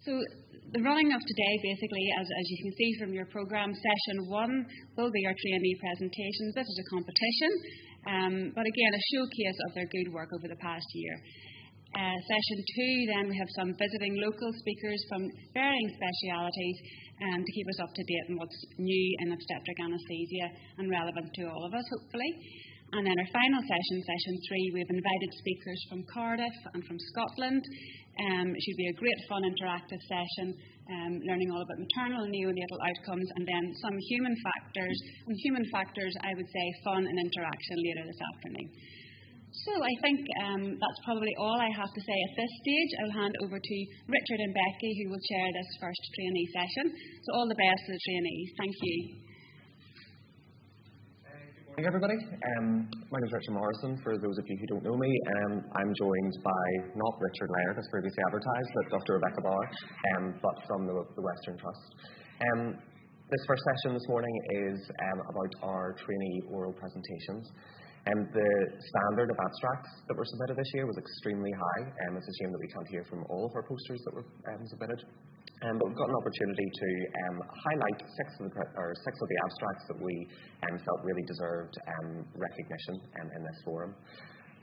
So the running of today, basically, as you can see from your programme, session 1 will be our trainee presentations. This is a competition, but again, a showcase of their good work over the past year. Session 2, then we have some visiting local speakers from varying specialities to keep us up to date on what's new in obstetric anaesthesia and relevant to all of us, hopefully. And then our final session, session 3, we've invited speakers from Cardiff and from Scotland. It should be a great, fun, interactive session, learning all about maternal and neonatal outcomes, and then some human factors. And human factors, I would say, fun and interaction later this afternoon. So I think that's probably all I have to say at this stage. I'll hand over to Richard and Becky, who will chair this first trainee session. So all the best to the trainees. Thank you. Good morning, everybody. My name is Richard Morrison. For those of you who don't know me, I'm joined by not Richard Laird, as previously advertised, but Dr. Rebecca Bauer, but from the Western Trust. This first session this morning is about our trainee oral presentations. The standard of abstracts that were submitted this year was extremely high. It's a shame that we can't hear from all of our posters that were submitted. But we've got an opportunity to highlight six of the abstracts that we felt really deserved recognition in this forum.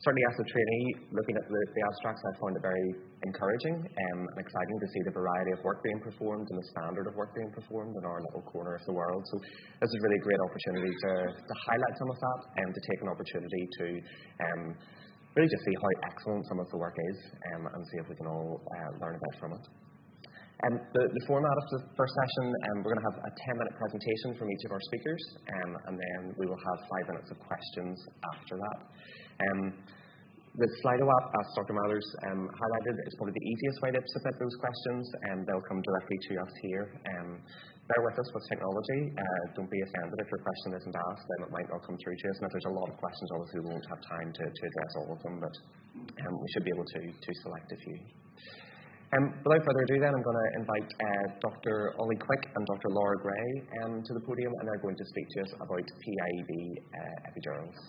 Certainly as a trainee, looking at the abstracts, I found it very encouraging and exciting to see the variety of work being performed and the standard of work being performed in our little corner of the world. So this is really a great opportunity to highlight some of that and to take an opportunity to really just see how excellent some of the work is and see if we can all learn a bit from it. The format of the first session, we're going to have a 10-minute presentation from each of our speakers, and then we will have 5 minutes of questions after that. The Slido app, as Dr. Mathers highlighted, is probably the easiest way to submit those questions, and they'll come directly to us here. Bear with us with technology. Don't be offended if your question isn't asked, then it might not come through to us. And if there's a lot of questions, obviously we won't have time to address all of them, but we should be able to select a few. Without further ado then, I'm going to invite Dr. Ollie Quick and Dr. Laura Gray to the podium, and they're going to speak to us about PIEB epidurals.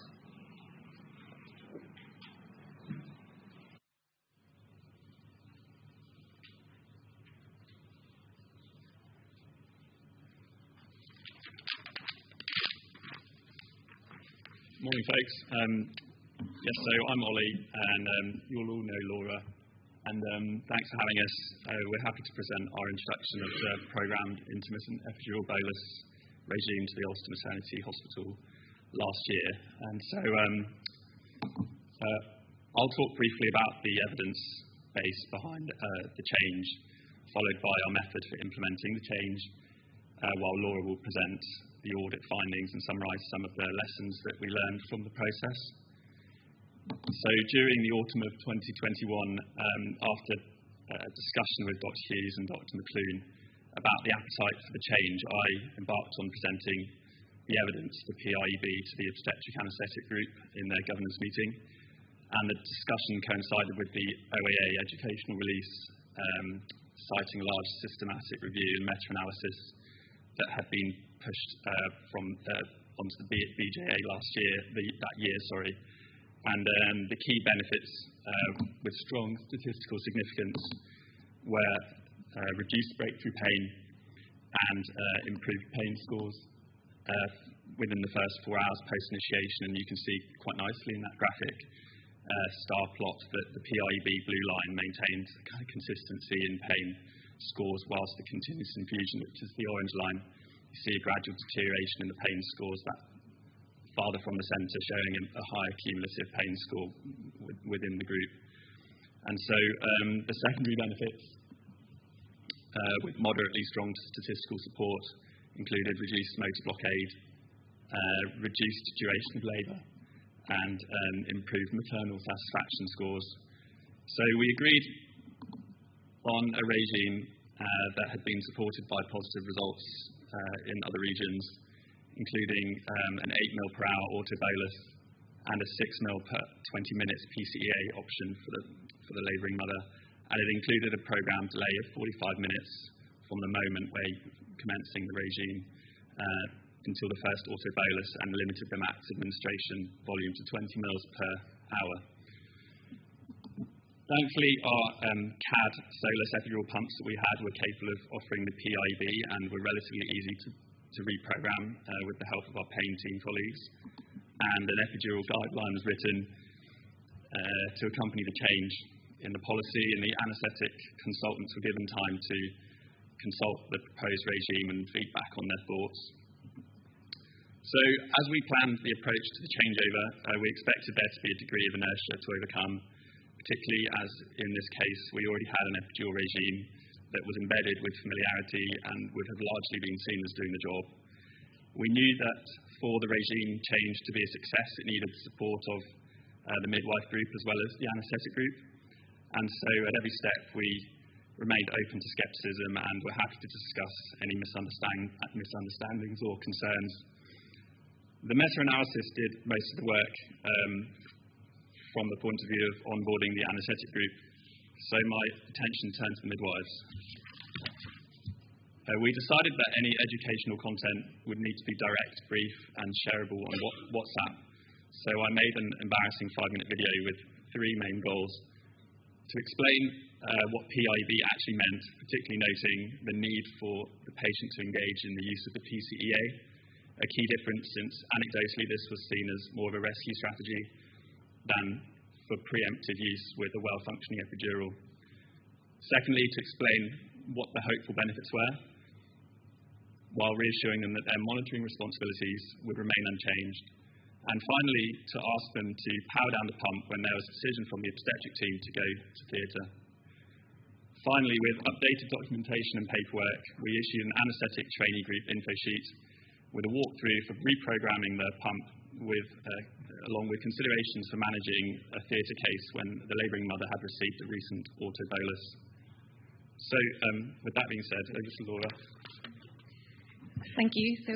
Morning, folks. Yes, so I'm Ollie, and you'll all know Laura. And thanks for having us. We're happy to present our introduction of the programmed intermittent epidural bolus regime to the Ulster Maternity Hospital last year. And so I'll talk briefly about the evidence base behind the change, followed by our method for implementing the change, while Laura will present the audit findings and summarise some of the lessons that we learned from the process. So during the autumn of 2021, after a discussion with Dr. Hughes and Dr. McClune about the appetite for the change, I embarked on presenting the evidence for PIEB to the obstetric anaesthetic group in their governance meeting. And the discussion coincided with the OAA educational release, citing a large systematic review and meta-analysis that had been pushed onto the BJA that year. And the key benefits with strong statistical significance were reduced breakthrough pain and improved pain scores within the first 4 hours post-initiation. And you can see quite nicely in that graphic star plot that the PIEB blue line maintained kind of consistency in pain scores whilst the continuous infusion, which is the orange line, you see a gradual deterioration in the pain scores, that farther from the centre showing a higher cumulative pain score within the group. And so the secondary benefits with moderately strong statistical support included reduced motor blockade, reduced duration of labour, and improved maternal satisfaction scores. So we agreed on a regime that had been supported by positive results in other regions, including an 8 ml per hour autobolus and a 6 ml per 20 minutes PCEA option for the labouring mother. And it included a programmed delay of 45 minutes from the moment where commencing the regime until the first autobolus, and limited the max administration volume to 20 ml per hour. Thankfully, our CAD solus epidural pumps that we had were capable of offering the PIB and were relatively easy to reprogram with the help of our pain team colleagues. And an epidural guideline was written to accompany the change in the policy, and the anaesthetic consultants were given time to consult the proposed regime and feedback on their thoughts. So as we planned the approach to the changeover, we expected there to be a degree of inertia to overcome, particularly as in this case we already had an epidural regime that was embedded with familiarity and would have largely been seen as doing the job. We knew that for the regime change to be a success, it needed the support of the midwife group as well as the anaesthetic group. And so at every step we remained open to scepticism and were happy to discuss any misunderstandings or concerns. The meta-analysis did most of the work from the point of view of onboarding the anaesthetic group, so my attention turned to the midwives. We decided that any educational content would need to be direct, brief and shareable on WhatsApp, so I made an embarrassing 5-minute video with 3 main goals: to explain what PIB actually meant, particularly noting the need for the patient to engage in the use of the PCEA, a key difference since anecdotally this was seen as more of a rescue strategy than for preemptive use with a well-functioning epidural. Secondly, to explain what the hopeful benefits were, while reassuring them that their monitoring responsibilities would remain unchanged. And finally, to ask them to power down the pump when there was a decision from the obstetric team to go to theatre. Finally, with updated documentation and paperwork, we issued an anaesthetic trainee group info sheet with a walkthrough for reprogramming the pump along with considerations for managing a theatre case when the labouring mother had received a recent autobolus. So, with that being said, over to Laura. Thank you. So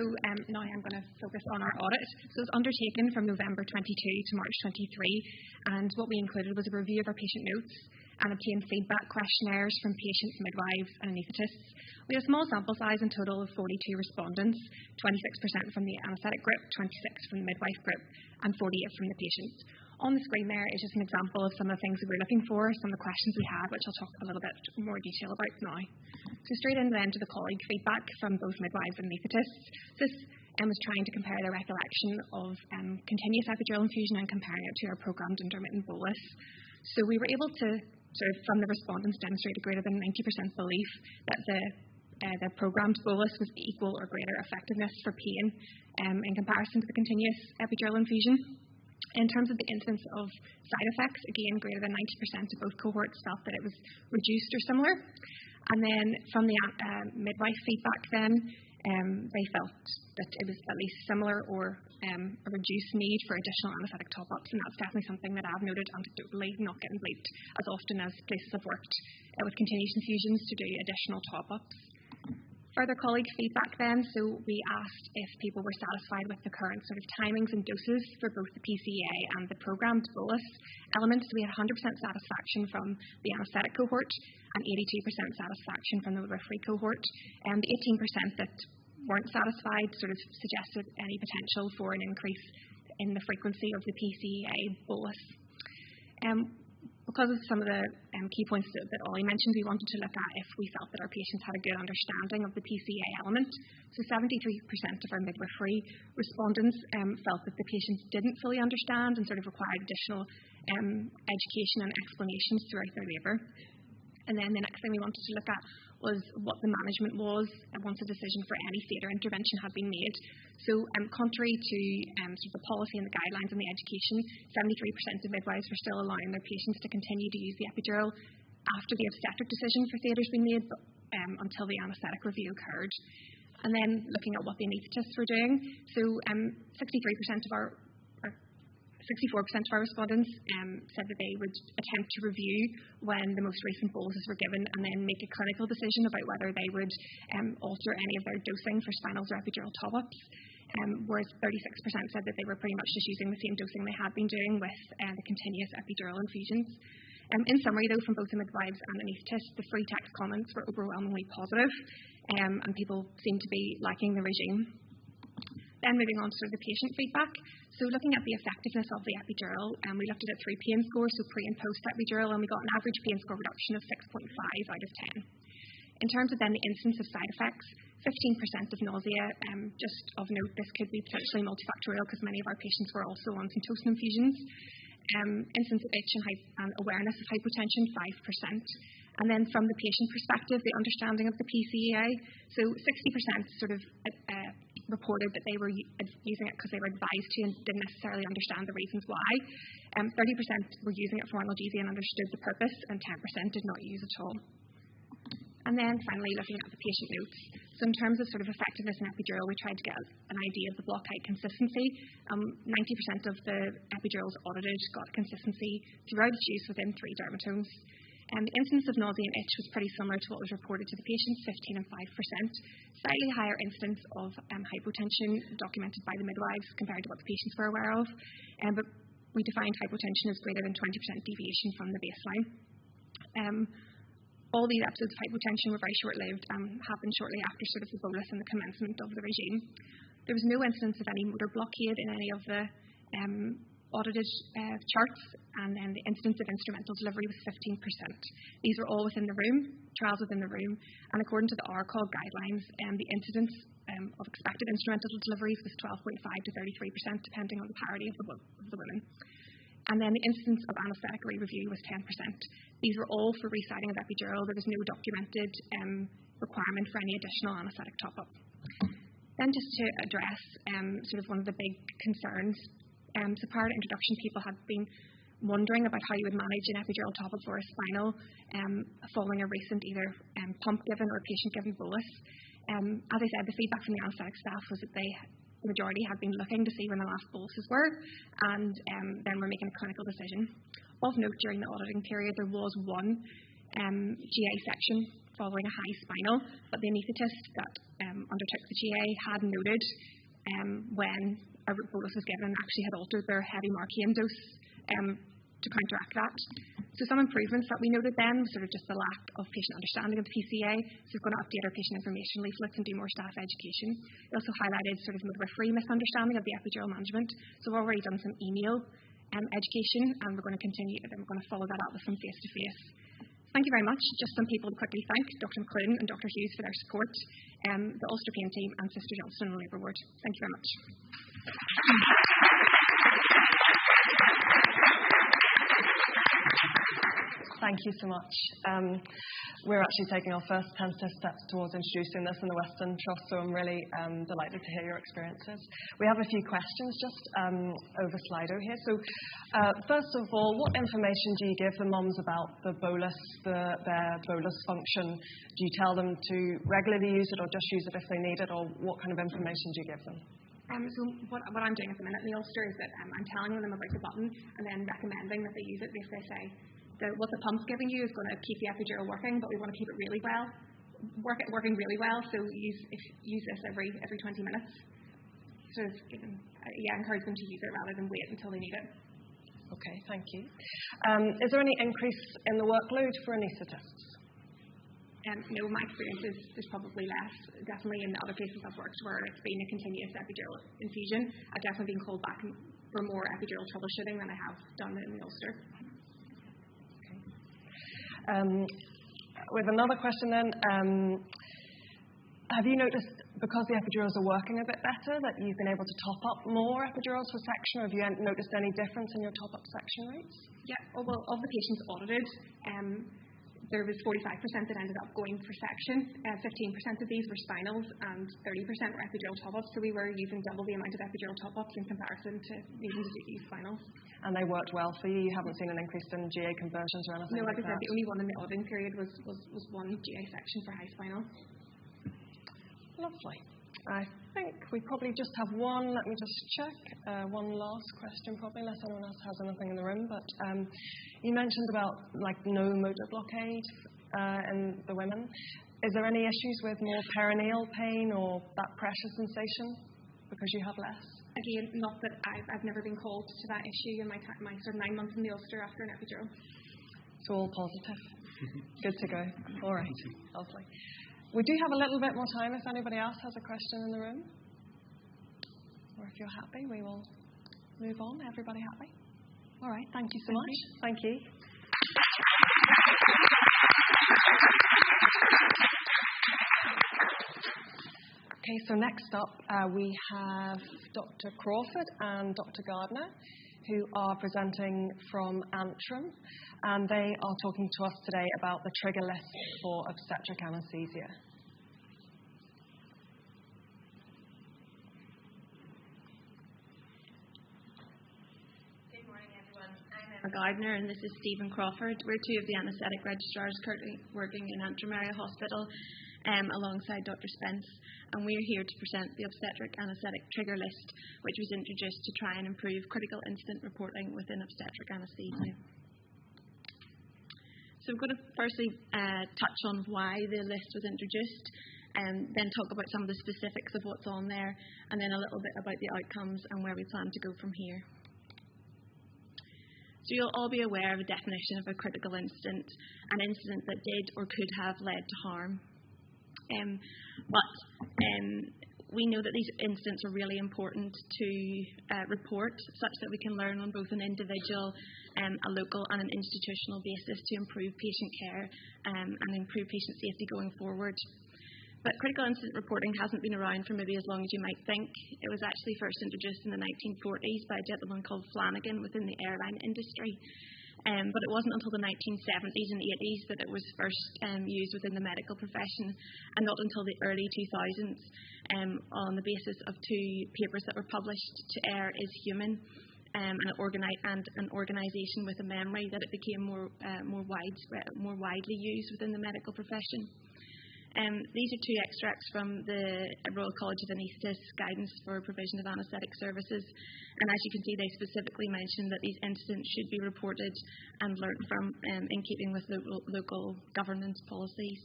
now I'm going to focus on our audit. So it was undertaken from November 22 to March 23, and what we included was a review of our patient notes and obtained feedback questionnaires from patients, midwives and anaesthetists. We had a small sample size in total of 42 respondents, 26% from the anaesthetic group, 26 from the midwife group and 48 from the patients. On the screen there is just an example of some of the things that we're looking for, some of the questions we had, which I'll talk a little bit more detail about now. So straight in then to the colleague feedback from both midwives and anaesthetists. This was trying to compare their recollection of continuous epidural infusion and comparing it to our programmed intermittent bolus. So we were able to, from the respondents, demonstrate a greater than 90% belief that the programmed bolus was equal or greater effectiveness for pain in comparison to the continuous epidural infusion. In terms of the incidence of side effects, again, greater than 90% of both cohorts felt that it was reduced or similar. And then from the midwife feedback then, they felt that it was at least similar or a reduced need for additional anaesthetic top-ups, and that's definitely something that I've noted anecdotally, not getting bleeped as often as places have worked with continuous infusions to do additional top-ups. Further colleague feedback then, so we asked if people were satisfied with the current sort of timings and doses for both the PCEA and the programmed bolus elements. We had 100% satisfaction from the anaesthetic cohort and 82% satisfaction from the midwifery cohort. And the 18% that weren't satisfied sort of suggested any potential for an increase in the frequency of the PCEA bolus. Because of some of the key points that Ollie mentioned, we wanted to look at if we felt that our patients had a good understanding of the PCEA element. So 73% of our midwifery respondents felt that the patients didn't fully understand and sort of required additional education and explanations throughout their labour. And then the next thing we wanted to look at was what the management was once a decision for any theatre intervention had been made. So contrary to sort of the policy and the guidelines and the education, 73% of midwives were still allowing their patients to continue to use the epidural after the obstetric decision for theatre's been made, but until the anaesthetic review occurred. And then looking at what the anaesthetists were doing, so 64% of our respondents said that they would attempt to review when the most recent boluses were given and then make a clinical decision about whether they would alter any of their dosing for spinals or epidural top-ups, whereas 36% said that they were pretty much just using the same dosing they had been doing with the continuous epidural infusions. In summary, though, from both the midwives and anaesthetists, the free text comments were overwhelmingly positive and people seemed to be liking the regime. Then moving on to sort of the patient feedback. So looking at the effectiveness of the epidural, we looked at it through pain scores, so pre and post epidural, and we got an average pain score reduction of 6.5 out of 10. In terms of then the incidence of side effects, 15% of nausea. Just of note, this could be potentially multifactorial because many of our patients were also on syntocin infusions. Incidence of itch and awareness of hypotension, 5%. And then from the patient perspective, the understanding of the PCEA, so 60% sort of reported that they were using it because they were advised to and didn't necessarily understand the reasons why. 30% were using it for analgesia and understood the purpose, and 10% did not use at all. And then finally, looking at the patient notes. So in terms of sort of effectiveness in epidural, we tried to get an idea of the block height consistency. 90% of the epidurals audited got consistency throughout its use within 3 dermatomes. The incidence of nausea and itch was pretty similar to what was reported to the patients, 15 and 5%. Slightly higher incidence of hypotension documented by the midwives compared to what the patients were aware of. But we defined hypotension as greater than 20% deviation from the baseline. All these episodes of hypotension were very short-lived and happened shortly after sort of the bolus and the commencement of the regime. There was no incidence of any motor blockade in any of the audited charts, and then the incidence of instrumental delivery was 15%. These were all within the room, trials within the room, and according to the RCOG guidelines, the incidence of expected instrumental deliveries was 12.5 to 33%, depending on the parity of the women. And then the incidence of anaesthetic re-review was 10%. These were all for resiting of epidural. There was no documented requirement for any additional anaesthetic top-up. Then just to address sort of one of the big concerns, so prior to introduction, people had been wondering about how you would manage an epidural top-up or a spinal following a recent either pump given or patient-given bolus. As I said, the feedback from the anaesthetic staff was that the majority had been looking to see when the last boluses were, and then were making a clinical decision. Of note, during the auditing period, there was one GA section following a high spinal, but the anaesthetist that undertook the GA had noted when a bolus was given actually had altered their heavy Markian dose to counteract that. So some improvements that we noted then was sort of just the lack of patient understanding of the PCA. So we're going to update our patient information leaflets and do more staff education. We also highlighted sort of midwifery misunderstanding of the epidural management. So we've already done some email education, and we're going to continue, and we're going to follow that up with some face-to-face. Thank you very much. Just some people to quickly thank Dr. McLean and Dr. Hughes for their support, the Ulster Pain team, and Sister Johnston and Labour Ward. Thank you very much. Thank you so much. We're actually taking our first tentative steps towards introducing this in the Western Trust, so I'm really delighted to hear your experiences. We have a few questions just over Slido here. So first of all, what information do you give the mums about the bolus, their bolus function? Do you tell them to regularly use it or just use it if they need it, or what kind of information do you give them? So what I'm doing at the minute in the Ulster is that I'm telling them about the button and then recommending that they use it if they say, what the pump's giving you is going to keep the epidural working, but we want to keep it really well, working really well. So use this every 20 minutes. So encourage them to use it rather than wait until they need it. Okay, thank you. Is there any increase in the workload for anaesthetists? No, my experience is probably less. Definitely in the other places I've worked where it's been a continuous epidural infusion, I've definitely been called back for more epidural troubleshooting than I have done in the Ulster. With another question then, have you noticed, because the epidurals are working a bit better, that you've been able to top up more epidurals for section, or have you noticed any difference in your top-up section rates? Yeah, well, of the patients audited, there was 45% that ended up going for section. 15% of these were spinals and 30% were epidural top-ups, so we were using double the amount of epidural top-ups in comparison to needing to use spinals. And they worked well for you? You haven't seen an increase in GA conversions or anything? No, like I said, that? the only one in the auditing period was one GA section for high spinal. Lovely. I think we probably just have one. Let me just check. One last question, probably, unless anyone else has anything in the room. But you mentioned about no motor blockade in the women. Is there any issues with more perineal pain or that pressure sensation because you have less? Again, not that I've never been called to that issue in my sort of 9 months in the Ulster after an epidural. It's all positive. Good to go. All right. Lovely. We do have a little bit more time if anybody else has a question in the room. or if you're happy, we will move on. Everybody happy? All right, thank you so much. Thank you. Okay, so next up we have Dr. Crawford and Dr. Gardner, who are presenting from Antrim, and they are talking to us today about the trigger list for obstetric anaesthesia. Good morning, everyone. I'm Emma Gardner, and this is Stephen Crawford. We're two of the anaesthetic registrars currently working in Antrim Area Hospital alongside Dr. Spence, and we're here to present the obstetric anaesthetic trigger list, which was introduced to try and improve critical incident reporting within obstetric anaesthesia. So I'm going to firstly touch on why the list was introduced, and then talk about some of the specifics of what's on there, and then a little bit about the outcomes and where we plan to go from here. So you'll all be aware of a definition of a critical incident, an incident that did or could have led to harm. We know that these incidents are really important to report, such that we can learn on both an individual, a local and an institutional basis to improve patient care and improve patient safety going forward. But critical incident reporting hasn't been around for maybe as long as you might think. It was actually first introduced in the 1940s by a gentleman called Flanagan within the airline industry. But it wasn't until the 1970s and 80s that it was first used within the medical profession, and not until the early 2000s on the basis of two papers that were published to Air is Human and an organisation with a memory that it became more widely used within the medical profession. These are two extracts from the Royal College of Anaesthetists Guidance for Provision of Anaesthetic Services, and as you can see, they specifically mention that these incidents should be reported and learnt from in keeping with local governance policies.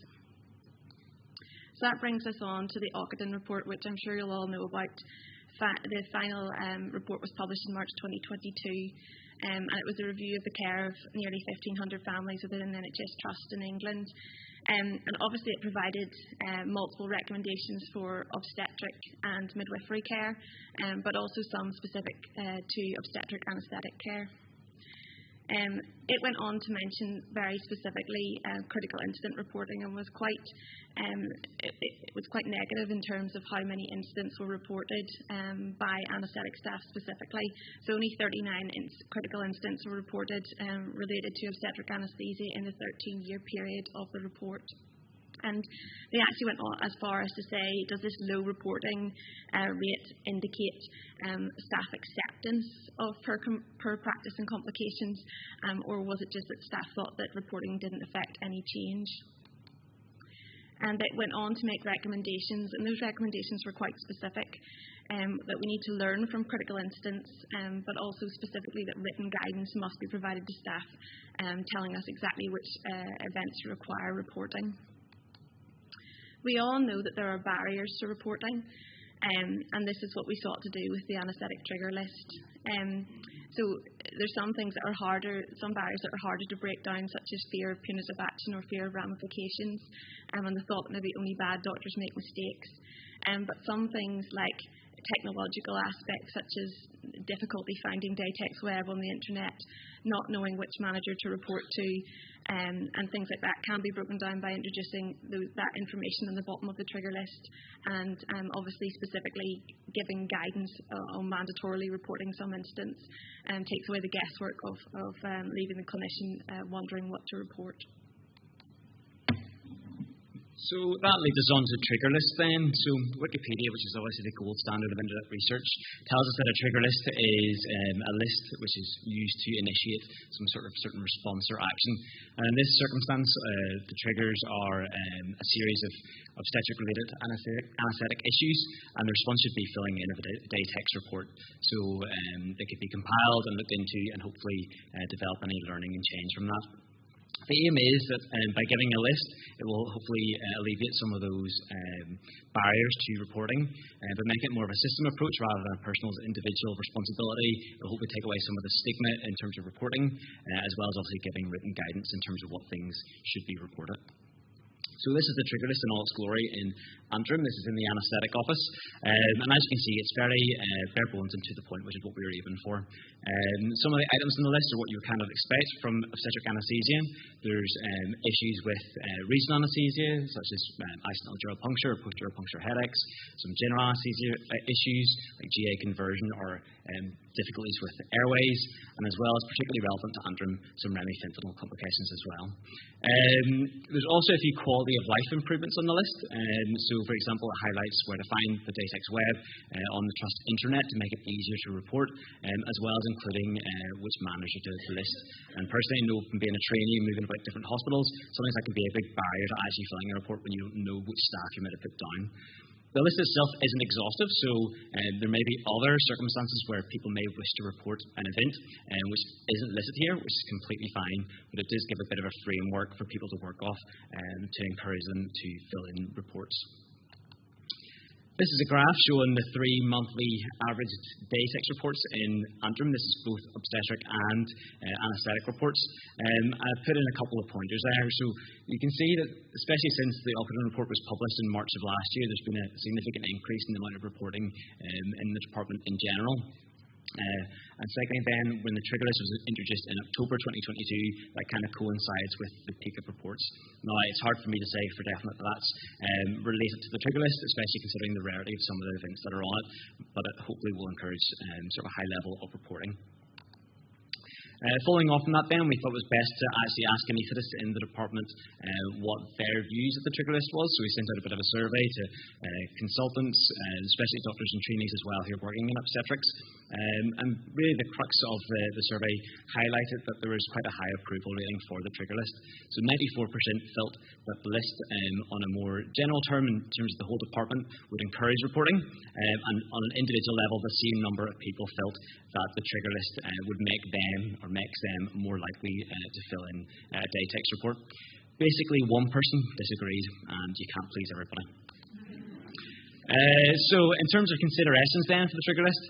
So that brings us on to the Ogden report, which I'm sure you'll all know about. The final report was published in March 2022, and it was a review of the care of nearly 1,500 families within an NHS trust in England. And obviously it provided multiple recommendations for obstetric and midwifery care, but also some specific to obstetric anaesthetic care. It went on to mention very specifically critical incident reporting, and was quite negative in terms of how many incidents were reported by anaesthetic staff specifically. So only 39 critical incidents were reported related to obstetric anaesthesia in the 13-year period of the report. And they actually went on as far as to say, does this low reporting rate indicate staff acceptance of per practice and complications, or was it just that staff thought that reporting didn't affect any change? And it went on to make recommendations, and those recommendations were quite specific, that we need to learn from critical incidents, but also specifically that written guidance must be provided to staff, telling us exactly which events require reporting. We all know that there are barriers to reporting, and this is what we sought to do with the anaesthetic trigger list. So there's some things that are harder, some barriers that are harder to break down, such as fear of punitive action or fear of ramifications, and the thought that maybe only bad doctors make mistakes. But some things like technological aspects, such as difficulty finding Datex web on the internet, not knowing which manager to report to, and things like that can be broken down by introducing that information on the bottom of the trigger list, and obviously specifically giving guidance on mandatorily reporting some incidents takes away the guesswork of leaving the clinician wondering what to report. So that leads us on to the trigger list then. So Wikipedia, which is obviously the gold standard of internet research, tells us that a trigger list is a list which is used to initiate some sort of certain response or action. And in this circumstance, the triggers are a series of obstetric-related anaesthetic issues, and the response should be filling in of a Datex report. So they could be compiled and looked into and hopefully develop any learning and change from that. The aim is that by giving a list, it will hopefully alleviate some of those barriers to reporting, but make it more of a system approach rather than a personal individual responsibility. It will hopefully take away some of the stigma in terms of reporting, as well as obviously giving written guidance in terms of what things should be reported. So this is the trigger list in all its glory in Antrim. This is in the anaesthetic office. And as you can see, it's very bare bones and to the point, which is what we were aiming for. Some of the items on the list are what you would kind of expect from obstetric anaesthesia. There's issues with regional anaesthesia, such as incidental dural puncture or post-dural puncture headaches, some general anaesthesia issues like GA conversion or difficulties with airways, and as well as particularly relevant to Antrim, some remifentanil complications as well. There's also a few quality of life improvements on the list. So, for example, it highlights where to find the Datex web on the Trust internet to make it easier to report, as well as including which manager to the list. And personally, I know from being a trainee and moving about different hospitals, sometimes that can be a big barrier to actually filling a report when you don't know which staff you might have put down. The list itself isn't exhaustive, so there may be other circumstances where people may wish to report an event which isn't listed here, which is completely fine, but it does give a bit of a framework for people to work off to encourage them to fill in reports. This is a graph showing the 3 monthly average Datex reports in Antrim. This is both obstetric and anaesthetic reports. I've put in a couple of pointers there. So you can see that, especially since the Auckland report was published in March of last year, there's been a significant increase in the amount of reporting in the department in general. And secondly then, when the trigger list was introduced in October 2022, that kind of coincides with the peak of reports. Now, it's hard for me to say for definite that that's related to the trigger list, especially considering the rarity of some of the events that are on it, but it hopefully will encourage sort of a high level of reporting. Following on from that then, we thought it was best to actually ask anaesthetists in the department what their views of the trigger list was. So we sent out a bit of a survey to consultants, especially doctors and trainees as well who are working in obstetrics. And really the crux of the survey highlighted that there was quite a high approval rating for the trigger list. So 94% felt that the list on a more general term in terms of the whole department would encourage reporting. And on an individual level, the same number of people felt that the trigger list would make them or makes them more likely to fill in a Datex report. Basically, one person disagreed, and you can't please everybody. So in terms of considerations then for the trigger list,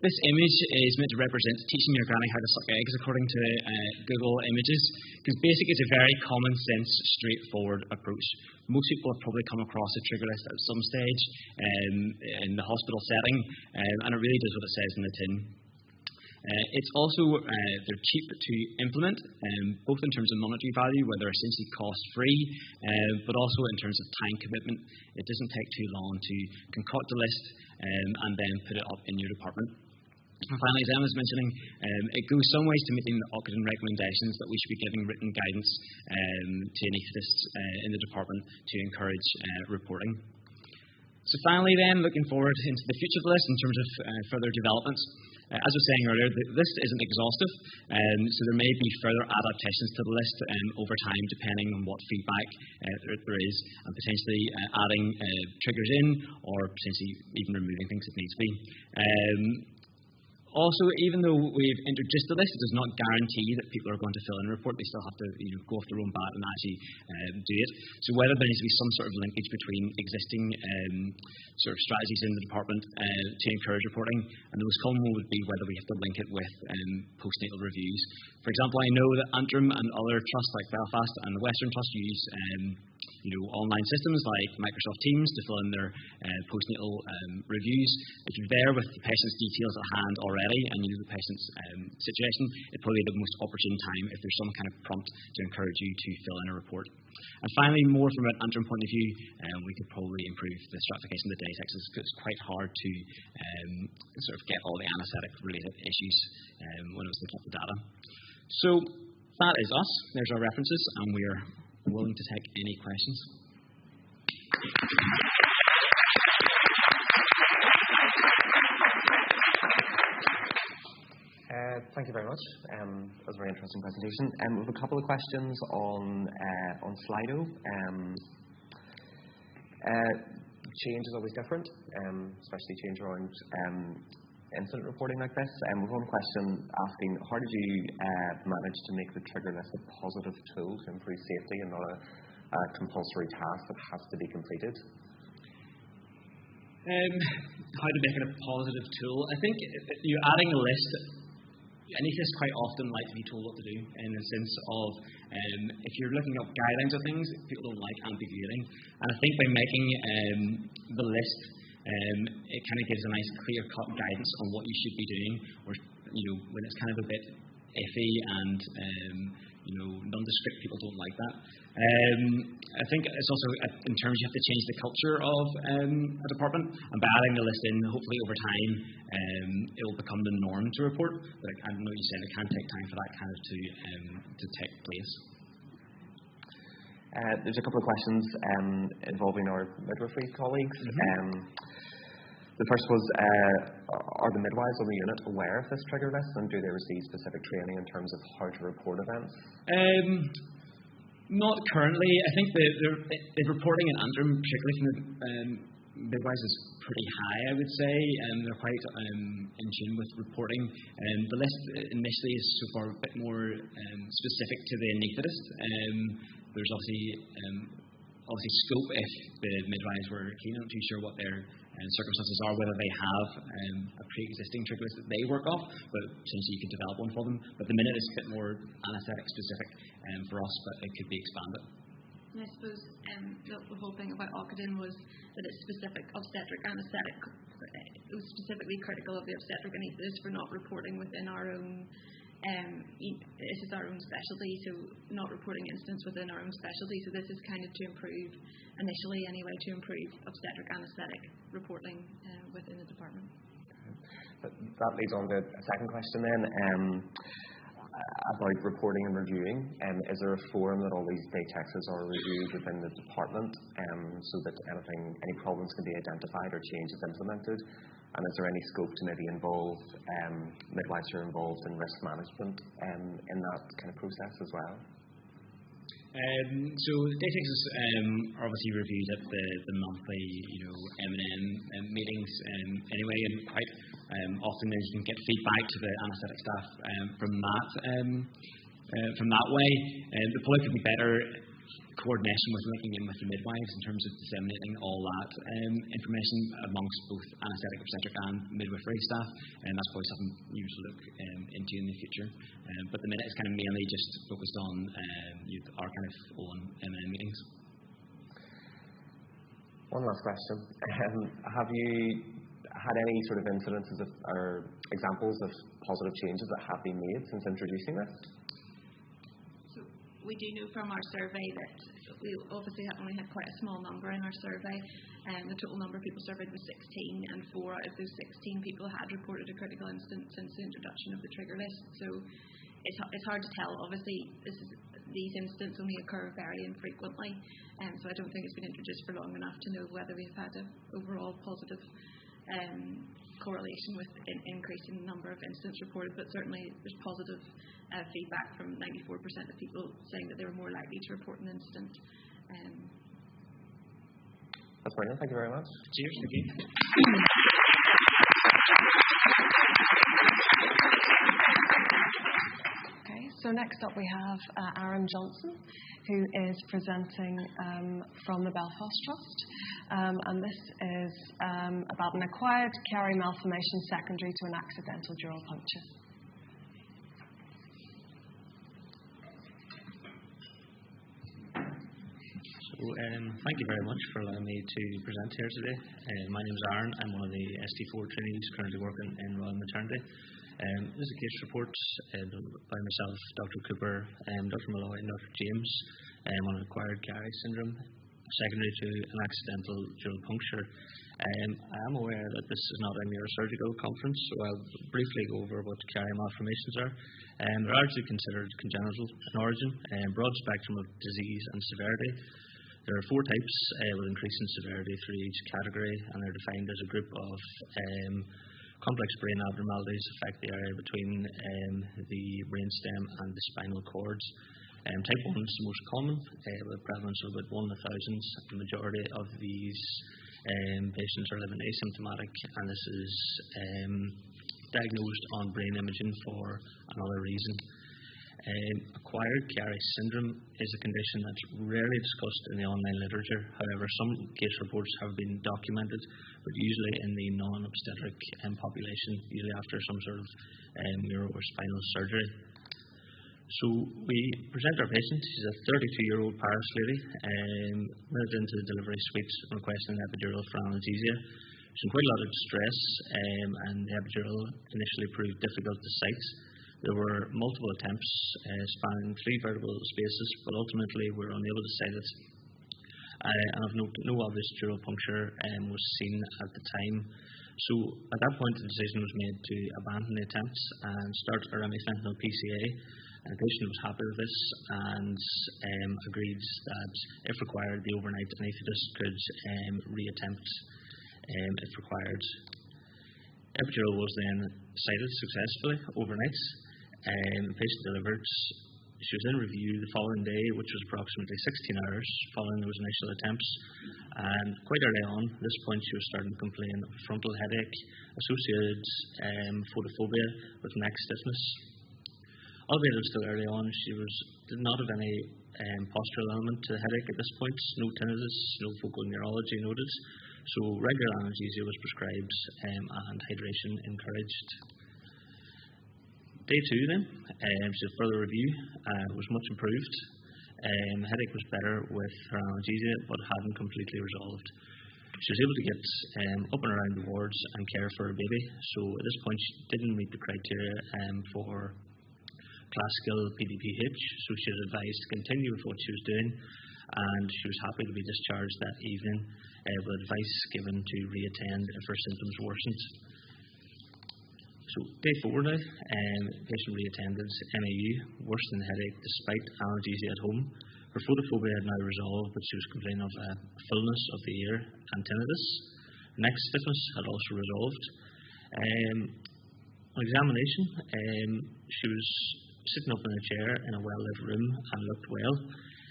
this image is meant to represent teaching your granny how to suck eggs according to Google Images, because basically it's a very common sense, straightforward approach. Most people have probably come across a trigger list at some stage in the hospital setting, and it really does what it says in the tin. It's also, they're cheap to implement, both in terms of monetary value, where they're essentially cost-free, but also in terms of time commitment. It doesn't take too long to concoct a list and then put it up in your department. And finally, as Emma was mentioning, it goes some ways to meeting the Auckland recommendations that we should be giving written guidance to anaesthetists in the department to encourage reporting. So finally then, looking forward into the future of the list in terms of further developments. As I was saying earlier, the list isn't exhaustive, so there may be further adaptations to the list over time, depending on what feedback there is, and potentially adding triggers in, or potentially even removing things if needs be. Also, even though we've introduced the list, it does not guarantee that people are going to fill in a report. They still have to go off their own bat and actually do it. So whether there needs to be some sort of linkage between existing sort of strategies in the department to encourage reporting, and the most common one would be whether we have to link it with postnatal reviews. For example, I know that Antrim and other trusts like Belfast and the Western Trust use online systems like Microsoft Teams to fill in their postnatal reviews. If you're there with the patient's details at hand already and you know the patient's situation, it's probably the most opportune time if there's some kind of prompt to encourage you to fill in a report. And finally, more from an Antrim point of view, we could probably improve the stratification of the Datex. It's quite hard to sort of get all the anaesthetic related issues when I was looking at the data. So that is us. There's our references, and we're willing to take any questions. Thank you very much. That was a very interesting presentation. We have a couple of questions on Slido. Change is always different, especially change around incident reporting like this. We have one question asking, how did you manage to make the trigger list a positive tool to improve safety and not a compulsory task that has to be completed? How to make it a positive tool? I think you're adding a list. anaesthetists quite often like to be told what to do, in the sense of if you're looking up guidelines of things, people don't like ambiguity. And I think by making the list, it kind of gives a nice clear-cut guidance on what you should be doing, or when it's kind of a bit iffy and nondescript, people don't like that. I think it's also in terms you have to change the culture of a department, and by adding the list in, hopefully over time it will become the norm to report. But I know you said it can take time for that kind of to take place. There's a couple of questions involving our midwifery colleagues. The first was, are the midwives on the unit aware of this trigger list, and do they receive specific training in terms of how to report events? Not currently. I think the reporting in Antrim, particularly from the midwives, is pretty high, I would say. They're quite in tune with reporting. The list initially is so far a bit more specific to the anaesthetist. There's obviously scope if the midwives were keen. I'm not too sure what their circumstances are, whether they have a pre-existing trigger list that they work off, but essentially you could develop one for them. But the minute is a bit more anaesthetic specific for us, but it could be expanded. And I suppose the whole thing about Ockenden was that it's specific obstetric anaesthetic. It was specifically critical of the obstetric anaesthetist for not reporting within our own. This is our own specialty, so not reporting incidents within our own specialty. So this is kind of to improve, initially anyway, to improve obstetric anaesthetic reporting within the department. That leads on to a second question then, about reporting and reviewing. Is there a forum that all these day texts are reviewed within the department, so that any problems can be identified or changes implemented? And is there any scope to maybe involve midwives who are involved in risk management in that kind of process as well? So day texts are obviously reviewed at the monthly, M&M meetings anyway, and quite often you can get feedback to the anaesthetic staff from that way. There probably could be better coordination with linking in with the midwives in terms of disseminating all that information amongst both anaesthetic, obstetric and midwifery staff, and that's probably something you should look into in the future. But the minute is kind of mainly just focused on our kind of own M&M meetings. One last question. Have you had any sort of incidences or examples of positive changes that have been made since introducing this? We do know from our survey that we obviously only had quite a small number in our survey. The total number of people surveyed was 16, and 4 out of those 16 people had reported a critical incident since the introduction of the trigger list. So it's hard to tell. Obviously, these incidents only occur very infrequently, so I don't think it's been introduced for long enough to know whether we've had an overall positive correlation with increasing the number of incidents reported, but certainly there's positive feedback from 94% of people saying that they were more likely to report an incident. That's brilliant. Thank you very much. Cheers. Thank you. Okay, so next up we have Aaron Johnson, who is presenting from the Belfast Trust. And this is about an acquired Chiari malformation secondary to an accidental dural puncture. Thank you very much for allowing me to present here today. My name is Aaron. I'm one of the ST4 trainees currently working in Royal Maternity. This is a case report by myself, Dr. Cooper, Dr. Malloy and Dr. James on acquired Chiari syndrome secondary to an accidental dural puncture. I am aware that this is not a neurosurgical conference, so I'll briefly go over what Chiari malformations are. They're largely considered congenital in origin, broad spectrum of disease and severity. There are 4 types with increasing severity through each category, and they're defined as a group of complex brain abnormalities affect the area between the brainstem and the spinal cords. Type 1 is the most common, with a prevalence of about 1 in 1,000. The majority of these patients are living asymptomatic, and this is diagnosed on brain imaging for another reason. Acquired Chiari syndrome is a condition that's rarely discussed in the online literature. However, some case reports have been documented, but usually in the non-obstetric population, usually after some sort of neuro or spinal surgery. So we present our patient. She's a 32-year-old Paris lady, moved into the delivery suite requesting an epidural for analgesia. She's in quite a lot of distress, and the epidural initially proved difficult to site. There were multiple attempts spanning 3 vertebral spaces, but ultimately we were unable to site it. And of note, no obvious dural puncture was seen at the time. So at that point, the decision was made to abandon the attempts and start a remifentanil PCA. And the patient was happy with this and agreed that, if required, the overnight anaesthetist could reattempt if required. Epidural was then sited successfully overnight. The patient delivered. She was in review the following day, which was approximately 16 hours following those initial attempts. And quite early on, at this point, she was starting to complain of frontal headache, associated photophobia with neck stiffness. Albeit it was still early on, she did not have any postural element to the headache at this point, no tinnitus, no focal neurology noted. So regular analgesia was prescribed and hydration encouraged. Day 2 then, she had further review, was much improved. Headache was better with her analgesia, but hadn't completely resolved. She was able to get up and around the wards and care for her baby. So at this point, she didn't meet the criteria for classical PDPH, so she was advised to continue with what she was doing, and she was happy to be discharged that evening with advice given to reattend if her symptoms worsened. So day 4 now, the patient reattended NIU, worse than headache despite analgesia at home. Her photophobia had now resolved, but she was complaining of fullness of the ear and tinnitus. Neck stiffness had also resolved. On examination, she was sitting up in a chair in a well-lit room and looked well.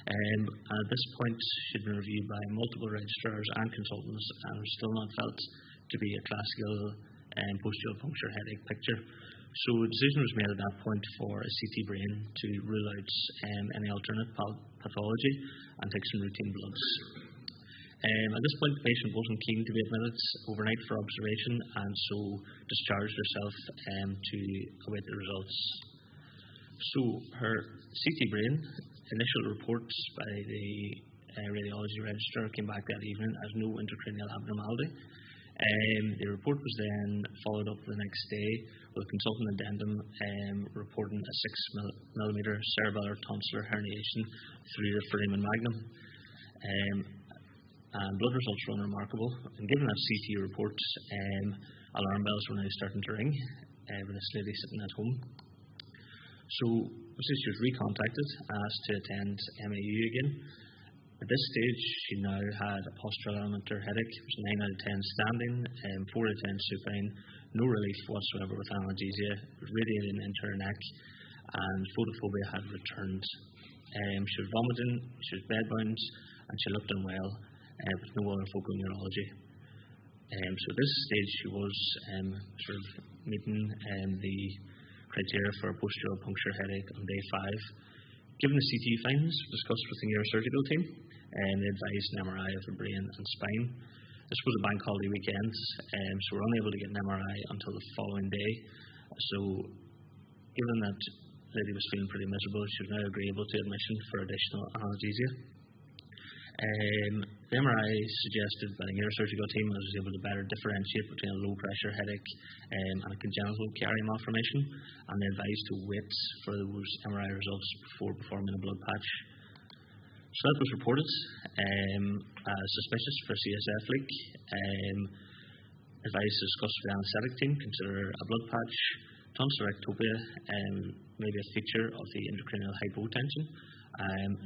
And at this point, she'd been reviewed by multiple registrars and consultants and was still not felt to be a classical postural puncture headache picture. So a decision was made at that point for a CT brain to rule out any alternate pathology and take some routine bloods. At this point, the patient wasn't keen to be admitted overnight for observation, and so discharged herself to await the results. So her CT brain, initial reports by the radiology registrar came back that evening as no intracranial abnormality. The report was then followed up the next day with a consultant addendum reporting a 6 mm cerebellar tonsillar herniation through the foramen magnum. And blood results were unremarkable. And given that CT report, alarm bells were now starting to ring with this lady sitting at home. So she was recontacted, asked to attend MAU again. At this stage, she now had a postural element to her headache. It was 9 out of 10 standing, 4 out of 10 supine, no relief whatsoever with analgesia, radiating into her neck, and photophobia had returned. She was vomiting, she was bedbound, and she looked unwell with no other focal neurology. So at this stage, she was sort of meeting the criteria for a postural puncture headache on day 5. Given the CT findings discussed with the neurosurgical team, they advised an MRI of the brain and spine. This was a bank holiday weekend, so we were unable to get an MRI until the following day. So given that the lady was feeling pretty miserable, she was now agreeable to admission for additional analgesia. The MRI suggested by the neurosurgical team was able to better differentiate between a low pressure headache and a congenital Chiari malformation, and they advised to wait for those MRI results before performing a blood patch. So that was reported as suspicious for CSF leak. Advised to discuss with the anaesthetic team, consider a blood patch. Tonsillectopia may be a feature of the intracranial hypotension.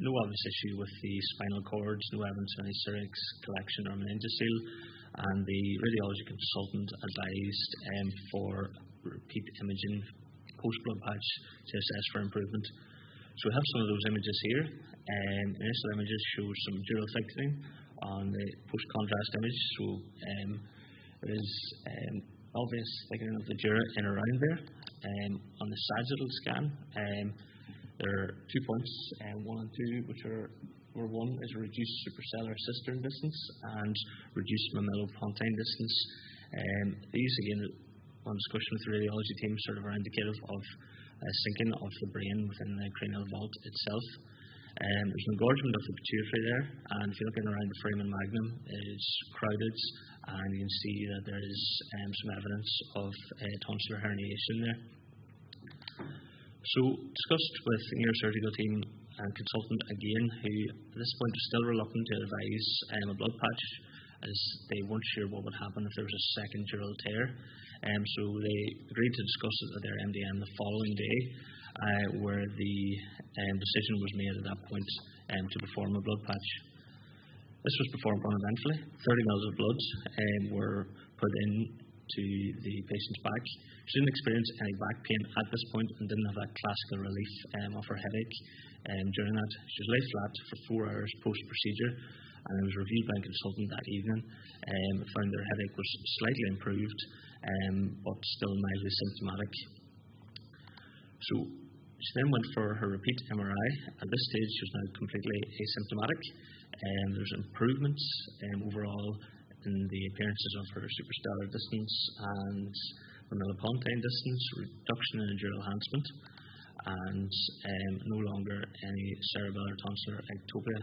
No obvious issue with the spinal cords, no evidence of any syrinx collection or meningocele, and the radiology consultant advised for repeat imaging post-blood patch to assess for improvement. So we have some of those images here. Initial images show some dural thickening on the post-contrast image, so there is obvious thickening of the dura in around there. On the sagittal scan, There are 2 points, 1 and 2, which were one is reduced suprasellar cistern distance and reduced mammato-pontine distance. These, again, on discussion with the radiology team, sort of are indicative of sinking of the brain within the cranial vault itself. There's an engorgement of the pituitary there, and if you're looking around the foramen magnum, it's crowded, and you can see that there is some evidence of tonsillar herniation there. So, discussed with the neurosurgical team and consultant again, who at this point is still reluctant to advise a blood patch, as they weren't sure what would happen if there was a second dural tear. So they agreed to discuss it at their MDM the following day, where the decision was made at that point to perform a blood patch. This was performed uneventfully. 30 mils of blood were put into the patient's back. She didn't experience any back pain at this point and didn't have that classical relief of her headache during that. She was laid flat for 4 hours post-procedure, and it was reviewed by a consultant that evening. Found their headache was slightly improved, but still mildly symptomatic. So she then went for her repeat MRI. At this stage, she was now completely asymptomatic. There's improvements overall in the appearances of her suprastellar distance and mammato-pontine distance, reduction in endural enhancement, and no longer any cerebellar tonsillar ectopia.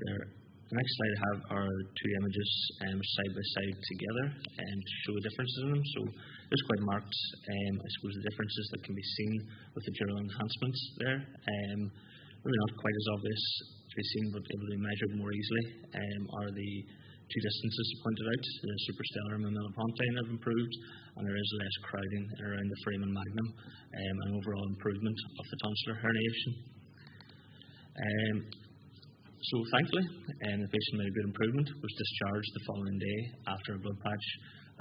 The next slide I have are 2 images side by side together to show the differences in them. So there's quite marked, I suppose, the differences that can be seen with the dural enhancements there. Maybe not quite as obvious to be seen, but able to be measured more easily are the 2 distances pointed out. The suprastellar and mammato-pontine have improved, and there is less crowding around the foramen magnum, and an overall improvement of the tonsillar herniation. So thankfully, the patient made a good improvement, was discharged the following day after a blood patch,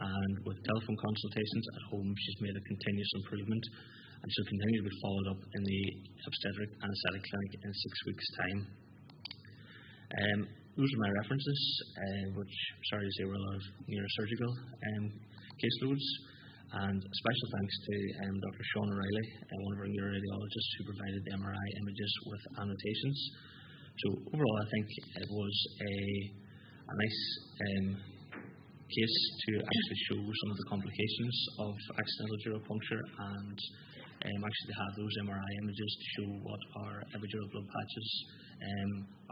and with telephone consultations at home, she's made a continuous improvement, and she'll continue to be followed up in the obstetric anaesthetic clinic in 6 weeks' time. Those are my references, which, sorry to say, were a lot of neurosurgical caseloads, and special thanks to Dr. Sean O'Reilly, one of our neuroradiologists who provided the MRI images with annotations. So overall, I think it was a nice case to actually show some of the complications of accidental dural puncture, and actually have those MRI images to show what our epidural blood patches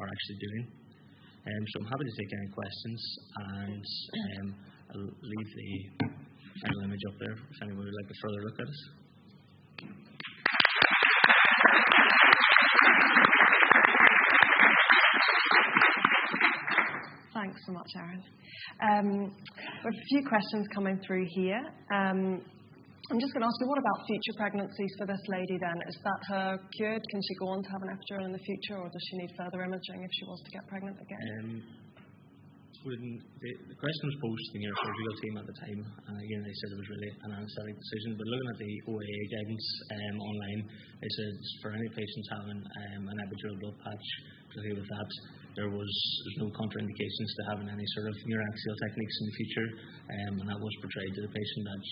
are actually doing. So I'm happy to take any questions, and I'll leave the final image up there if anyone would like a further look at it. Thanks so much, Aaron. We have a few questions coming through here. I'm just going to ask you, what about future pregnancies for this lady then? Is that her cured? Can she go on to have an epidural in the future, or does she need further imaging if she was to get pregnant again? The question was posed to the neurosurgical team at the time, and again they said it was really an anesthetic decision, but looking at the OAA guidance online, they said for any patients having an epidural blood patch, particularly with that, there's no contraindications to having any sort of neuroaxial techniques in the future, and that was portrayed to the patient that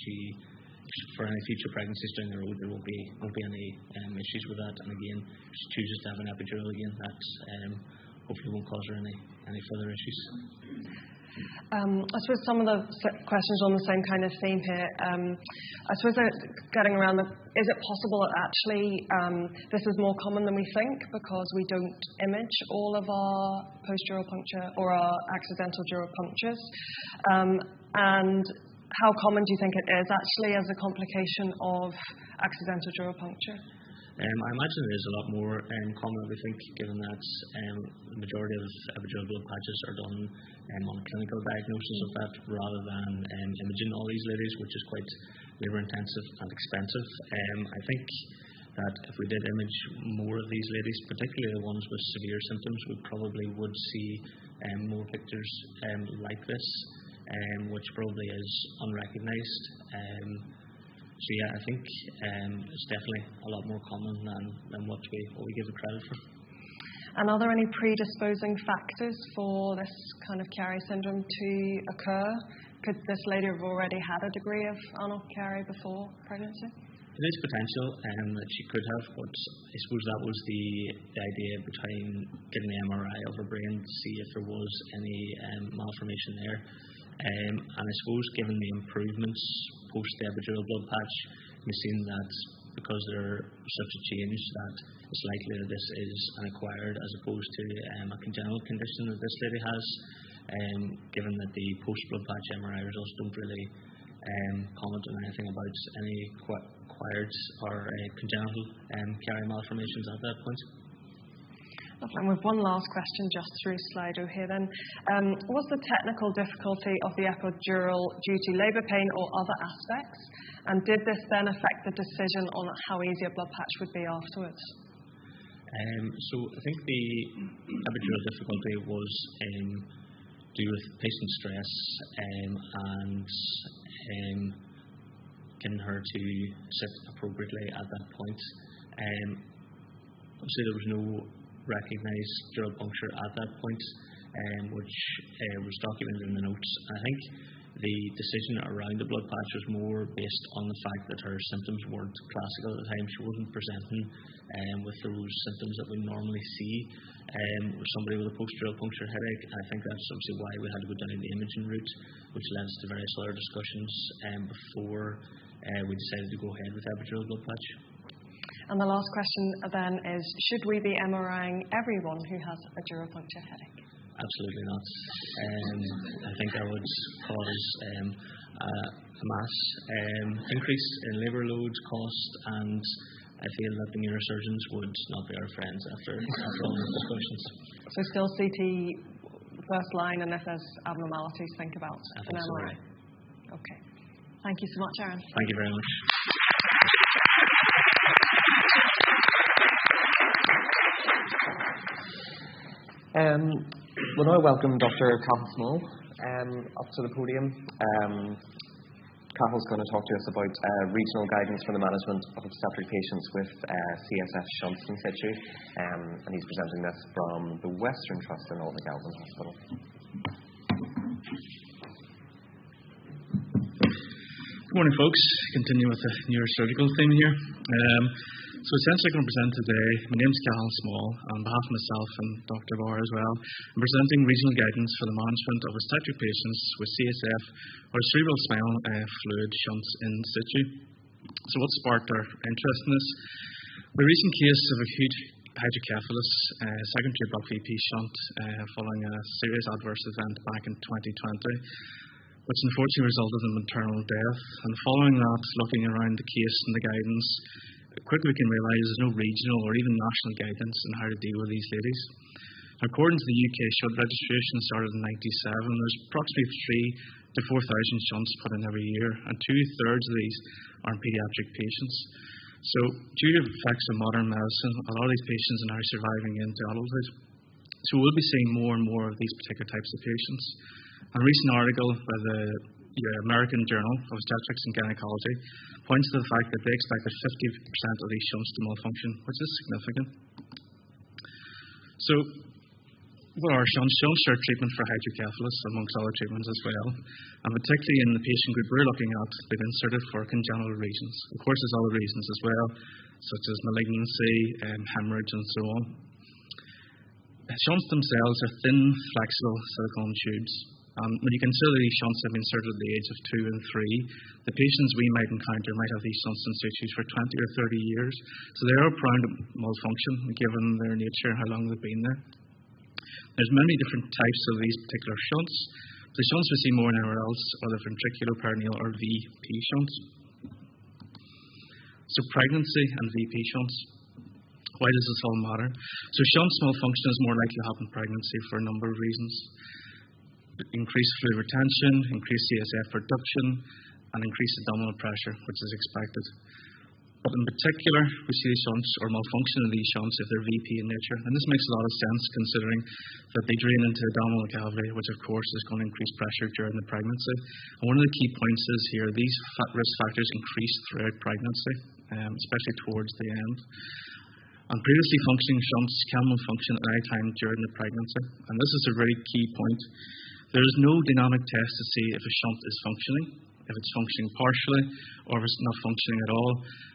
for any future pregnancies down the road, there won't be any issues with that. And again, if she chooses to have an epidural again, that hopefully won't cause her any further issues. I suppose some of the questions on the same kind of theme here. I suppose they're getting around is it possible that actually this is more common than we think because we don't image all of our post-dural puncture or our accidental dural punctures? And how common do you think it is actually as a complication of accidental dural puncture? I imagine it is a lot more common than we think, given that the majority of epidural blood patches are done on a clinical diagnosis of that rather than imaging all these ladies, which is quite labour intensive and expensive. I think that if we did image more of these ladies, particularly the ones with severe symptoms, we probably would see more pictures like this, which probably is unrecognised. So yeah, I think it's definitely a lot more common than what we give it credit for. And are there any predisposing factors for this kind of Chiari syndrome to occur? Could this lady have already had a degree of Arnold-Chiari before pregnancy? It is potential that she could have, but I suppose that was the idea behind getting the MRI of her brain to see if there was any malformation there. And I suppose given the improvements post the epidural blood patch, we've seen that because there's such a change that it's likely that this is an acquired as opposed to a congenital condition that this lady has, given that the post-blood patch MRI results don't really comment on anything about any acquired or congenital carrier malformations at that point. And with one last question just through Slido here then. Was the technical difficulty of the epidural due to labour pain or other aspects? And did this then affect the decision on how easy a blood patch would be afterwards? So I think the epidural difficulty was due with patient stress and getting her to sit appropriately at that point. Obviously there was no recognised dural puncture at that point, which was documented in the notes. I think the decision around the blood patch was more based on the fact that her symptoms weren't classical at the time. She wasn't presenting with those symptoms that we normally see with somebody with a post-dural puncture headache. And I think that's obviously why we had to go down the imaging route, which led us to various other discussions before we decided to go ahead with epidural blood patch. And the last question then is, should we be MRIing everyone who has a dural puncture headache? Absolutely not. I think that would cause a mass increase in labour loads, cost, and I feel that the neurosurgeons would not be our friends after all those discussions. So still CT first line, and if there's abnormalities, think about an MRI. Okay. Thank you so much, Aaron. Thank you very much. We'll now welcome Dr. Cathal Small up to the podium. Cathal's going to talk to us about regional guidance for the management of obstetric patients with CSF shunts in situ, and he's presenting this from the Western Trust in Old Galvin Hospital. Good morning, folks. Continue with the neurosurgical theme here. So essentially I'm going to present today, my name is Cathal Small, on behalf of myself and Dr. Barr as well. I'm presenting regional guidance for the management of obstetric patients with CSF or cerebral spinal fluid shunts in situ. So what sparked our interest in this? The recent case of acute hydrocephalus secondary block VP shunt following a serious adverse event back in 2020, which unfortunately resulted in maternal death. And following that, looking around the case and the guidance, quickly we can realise there's no regional or even national guidance on how to deal with these ladies. According to the UK shunt registration started in 1997, there's approximately 3,000 to 4,000 shunts put in every year, and 2/3 of these are in paediatric patients. So due to the effects of modern medicine, a lot of these patients are now surviving into adulthood. So we'll be seeing more and more of these particular types of patients. A recent article by the American Journal of Obstetrics and Gynecology points to the fact that they expect that 50% of these shunts to malfunction, which is significant. So what are shunts? Shunts are treatment for hydrocephalus, amongst other treatments as well. And particularly in the patient group we're looking at, they've inserted for congenital reasons. Of course, there's other reasons as well, such as malignancy, hemorrhage, and so on. Shunts themselves are thin, flexible silicone tubes. When you consider these shunts have been inserted at the age of 2 and 3, the patients we might encounter might have these shunts in situ for 20 or 30 years. So they are prone to malfunction, given their nature and how long they've been there. There's many different types of these particular shunts. The shunts we see more than anywhere else are the ventriculoperitoneal or VP shunts. So pregnancy and VP shunts. Why does this all matter? So shunts malfunction is more likely to happen in pregnancy for a number of reasons. Increased fluid retention, increased CSF production, and increased abdominal pressure, which is expected. But in particular, we see these shunts or malfunction of these shunts if they're VP in nature. And this makes a lot of sense considering that they drain into the abdominal cavity, which of course is going to increase pressure during the pregnancy. And one of the key points is here, these risk factors increase throughout pregnancy, especially towards the end. And previously functioning shunts can malfunction at any time during the pregnancy. And this is a very key point. There is no dynamic test to see if a shunt is functioning if it's functioning partially, or if it's not functioning at all.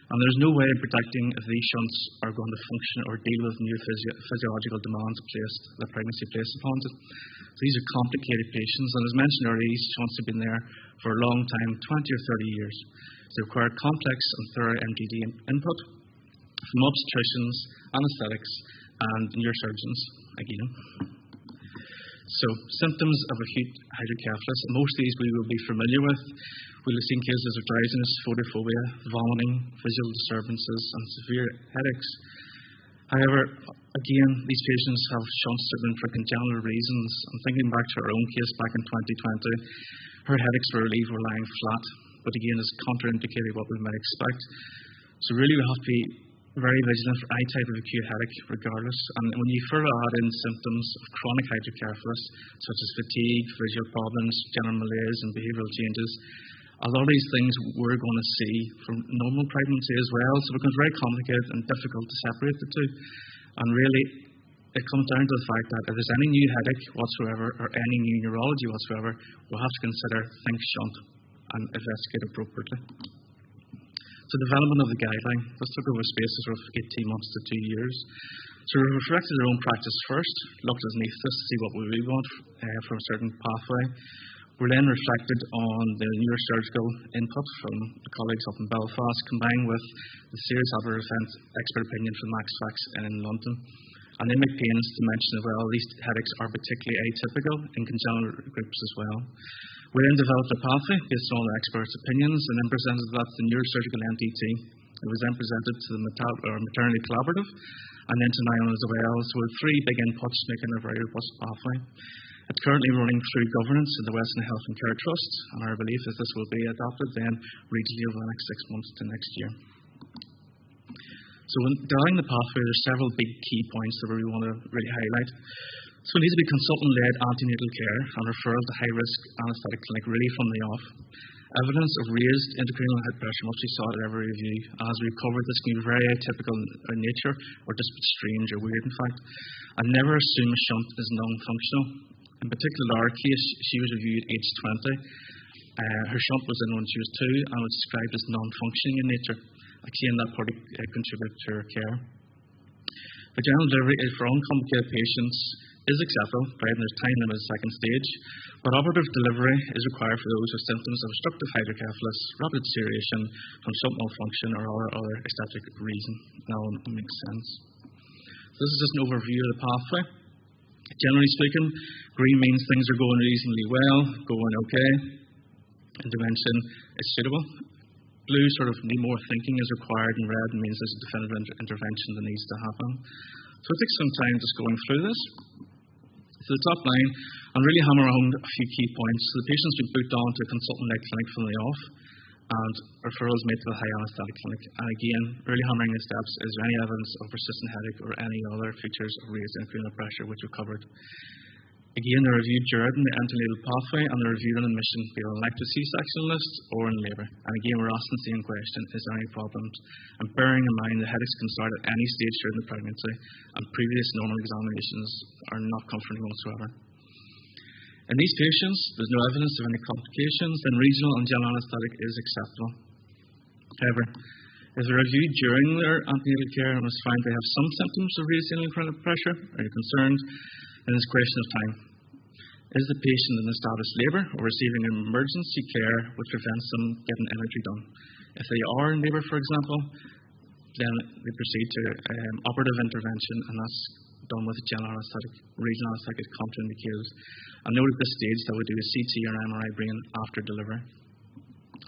And there's no way of predicting if these shunts are going to function or deal with new physiological demands that pregnancy placed upon it. So these are complicated patients, and as mentioned earlier, these shunts have been there for a long time, 20 or 30 years. They require complex and thorough MDD input from obstetricians, anaesthetics, and neurosurgeons again. So, symptoms of acute hydrocephalus. Most of these we will be familiar with. We'll have seen cases of drowsiness, photophobia, vomiting, visual disturbances, and severe headaches. However, again, these patients have shunts driven for congenital reasons. I'm thinking back to our own case back in 2020. Her headaches were relieved were lying flat, but again, is contraindicated what we might expect. So really, we have to be very vigilant for any type of acute headache, regardless. And when you further add in symptoms of chronic hydrocephalus, such as fatigue, visual problems, general malaise, and behavioural changes, a lot of these things we're going to see from normal pregnancy as well. So it becomes very complicated and difficult to separate the two. And really, it comes down to the fact that if there's any new headache whatsoever or any new neurology whatsoever, we'll have to consider think shunt and investigate appropriately. So development of the guideline. This took over spaces of 18 months to 2 years. So we reflected our own practice first, looked at anaesthetists to see what we really want from a certain pathway. We then reflected on the neurosurgical input from the colleagues up in Belfast, combined with the serious adverse event expert opinion from Max Fax in London. And they make pains to mention as well, these headaches are particularly atypical in congenital groups as well. We then developed a pathway based on the experts' opinions and then presented that to the neurosurgical MDT. It was then presented to the maternity collaborative and then to NIOAN as well. So with 3 big inputs making a very robust pathway. It's currently running through governance in the Western Health and Care Trust, and our belief is this will be adopted then regionally over the next 6 months to next year. So when dialing the pathway, there's several big key points that we want to really highlight. So it needs to be consultant-led antenatal care and referral to high-risk anaesthetic clinic really from the off. Evidence of raised intracranial head pressure must be sought at every review. As we've covered, this can be very atypical in nature or just a bit strange or weird in fact. And never assume a shunt is non-functional. In particular, our case, she was reviewed at age 20. Her shunt was in when she was 2 and was described as non-functioning in nature. Again, that probably contributed to her care. Vaginal delivery for uncomplicated patients is acceptable, provided there's time limit at second stage, but operative delivery is required for those with symptoms of obstructive hydrocephalus, rapid deterioration from shunt malfunction or other aesthetic reason. That will make sense. This is just an overview of the pathway. Generally speaking, green means things are going reasonably well, going okay. Intervention is suitable. Blue sort of need more thinking is required, and red means there's a definitive intervention that needs to happen. So it takes some time just going through this. So the top line, and really hammer home a few key points. So the patient's been booked on to a consultant-led clinic from the off, and referrals made to the high anaesthetic clinic. And again, really hammering the steps, is there any evidence of persistent headache or any other features of raised intracranial pressure which we've covered. Again, they're reviewed during the antenatal pathway and they're reviewed on admission, be it on elective C-section list or in labour. And again, we're asking the same question, is there any problems? And bearing in mind the headaches can start at any stage during the pregnancy and previous normal examinations are not comforting whatsoever. In these patients, there's no evidence of any complications, then regional and general anaesthetic is acceptable. However, if they're reviewed during their antenatal care and was found they have some symptoms of raised intracranial pressure, are you concerned? Then it's a question of time. Is the patient in established labour or receiving emergency care which prevents them getting imagery done? If they are in labour, for example, then they proceed to operative intervention, and that's done with general anaesthetic. Regional anaesthetic is contraindicated. And note at this stage that we do a CT or an MRI brain after delivery.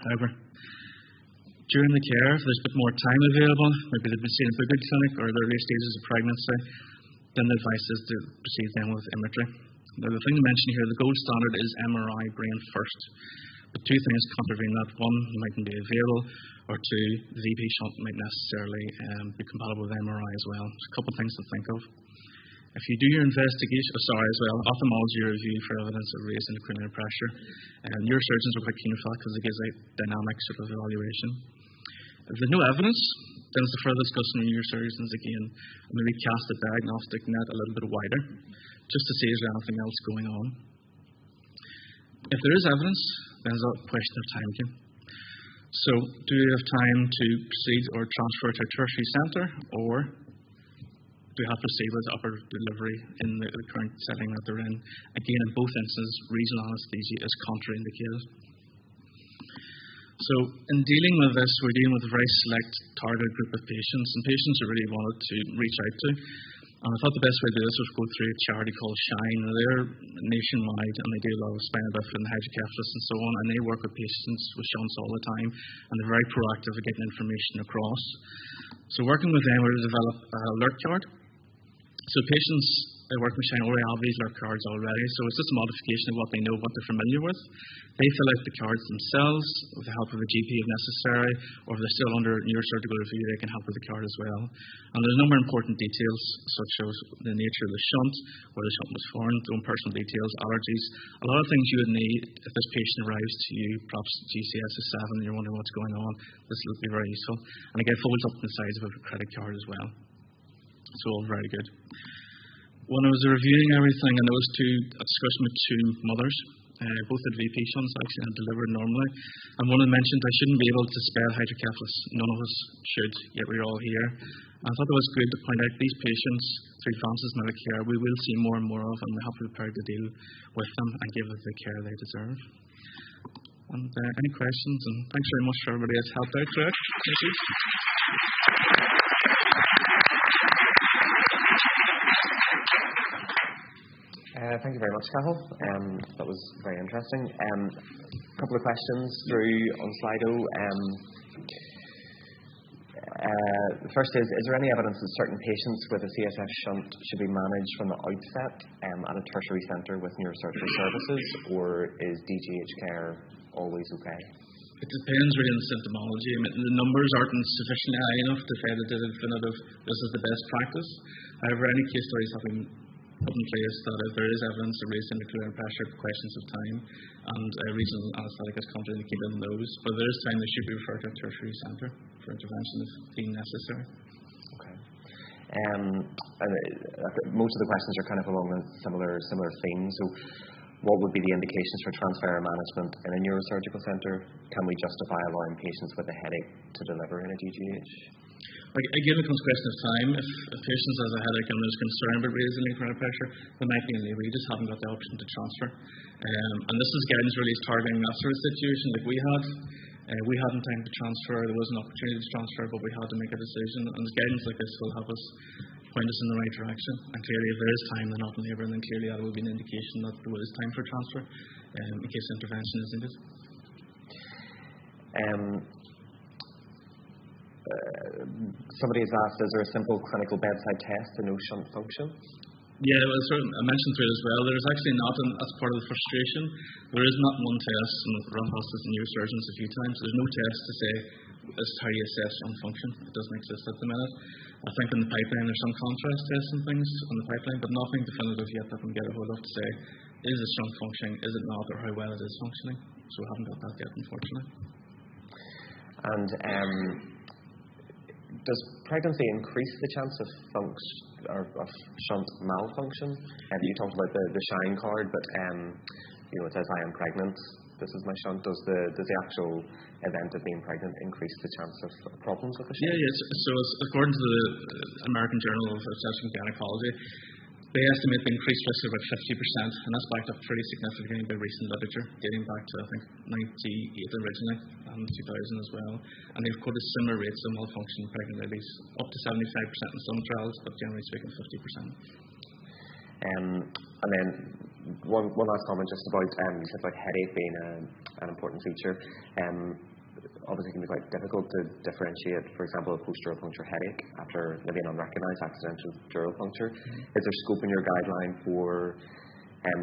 However, during the care, if there's a bit more time available, maybe they've been seen in a good clinic or the early stages of pregnancy, then the advice is to proceed then with imagery. Now, the thing to mention here, the gold standard is MRI brain first. But 2 things contravene that. 1, it mightn't be available, or 2, the VP shunt might necessarily be compatible with MRI as well. There's a couple of things to think of. If you do your investigation, ophthalmology review for evidence of raised intracranial pressure, neurosurgeons are quite keen for that because it gives a dynamic sort of evaluation. If there's no evidence, then it's a further discussion with neurosurgeons again, and maybe cast the diagnostic net a little bit wider, just to see is there anything else going on. If there is evidence, then there's a question of time again. So, do you have time to proceed or transfer to a tertiary centre, or do you have to proceed with upper delivery in the current setting that they're in? Again, in both instances, regional anaesthesia is contraindicated. So, in dealing with this, we're dealing with a very select targeted group of patients, and patients who really wanted to reach out to. And I thought the best way to do this was go through a charity called Shine. They're nationwide, and they do a lot of spinal lift and hydrocephalus and so on, and they work with patients with shunts all the time, and they're very proactive at getting information across. So, working with them, we're to develop an alert card. So, patients working with Shine already have these alert cards already, so it's just a modification of what they know, what they're familiar with. They fill out the cards themselves with the help of a GP if necessary, or if they're still under neurosurgical review, they can help with the card as well. And there's a number of important details, such as the nature of the shunt, where the shunt was formed, their own personal details, allergies, a lot of things you would need if this patient arrives to you, perhaps GCS is 7 and you're wondering what's going on. This will be very useful. And again, folds up in the size of a credit card as well. So all very good. When I was reviewing everything, I noticed a discussion with two mothers. Both had VP shunts actually and delivered normally. And one had mentioned I shouldn't be able to spell hydrocephalus. None of us should, yet we're all here. And I thought it was good to point out these patients through advances in medical care we will see more and more of, and we have to be prepared to deal with them and give them the care they deserve. And any questions? And thanks very much for everybody that's helped out through it. Thank you. Thank you very much, Cathal. That was very interesting. A couple of questions through on Slido. The first is there any evidence that certain patients with a CSF shunt should be managed from the outset at a tertiary centre with neurosurgery services, or is DGH care always okay? It depends really on the symptomology. I mean, the numbers aren't sufficiently high enough to say that the definitive this is the best practice. However, any case studies have been put in place that if there is evidence of raised intracranial pressure, questions of time, and regional anaesthetic is contraindicated in those. But there is time they should be referred to a tertiary centre for intervention if deemed necessary. Okay. And most of the questions are kind of along a similar theme. So, what would be the indications for transfer management in a neurosurgical centre? Can we justify allowing patients with a headache to deliver in a DGH? Again, it comes a question of time. If a patient has a headache and there's concern about raising intracranial pressure, they might be in labour. You just haven't got the option to transfer. And this is guidance really targeting that sort of situation like we had. We hadn't time to transfer. There was an opportunity to transfer, but we had to make a decision. And guidance like this will help us point us in the right direction. And clearly, if there is time, they're not in labour, then clearly that will be an indication that there is time for transfer in case intervention is needed. Somebody has asked, is there a simple clinical bedside test to know shunt function? Yeah, well, I mentioned through it as well. There's actually not, and that's part of the frustration. There is not one test, and I've run past this in neurosurgeons a few times. There's no test to say this is how you assess shunt function. It doesn't exist at the minute. I think in the pipeline there's some contrast tests and things on the pipeline, but nothing definitive yet that we can get a hold of to say is it shunt functioning, is it not, or how well it is functioning. So we haven't got that yet, unfortunately. And does pregnancy increase the chance of shunt malfunction? You talked about the Shine card, but it says I am pregnant. This is my shunt. Does the actual event of being pregnant increase the chance of problems with the shunt? Yeah. So according to the American Journal of Obstetrics and Gynecology, they estimate the increased risk of about 50%, and that's backed up pretty significantly by recent literature, dating back to, I think, 98 originally, and 2000 as well. And they've quoted similar rates of malfunction in pregnant ladies, up to 75% in some trials, but generally speaking, 50%. And then one last comment just about, you said about headache being an important feature. Obviously, it can be quite difficult to differentiate, for example, a post-dural puncture headache after maybe an unrecognised accidental dural puncture. Is there scope in your guideline for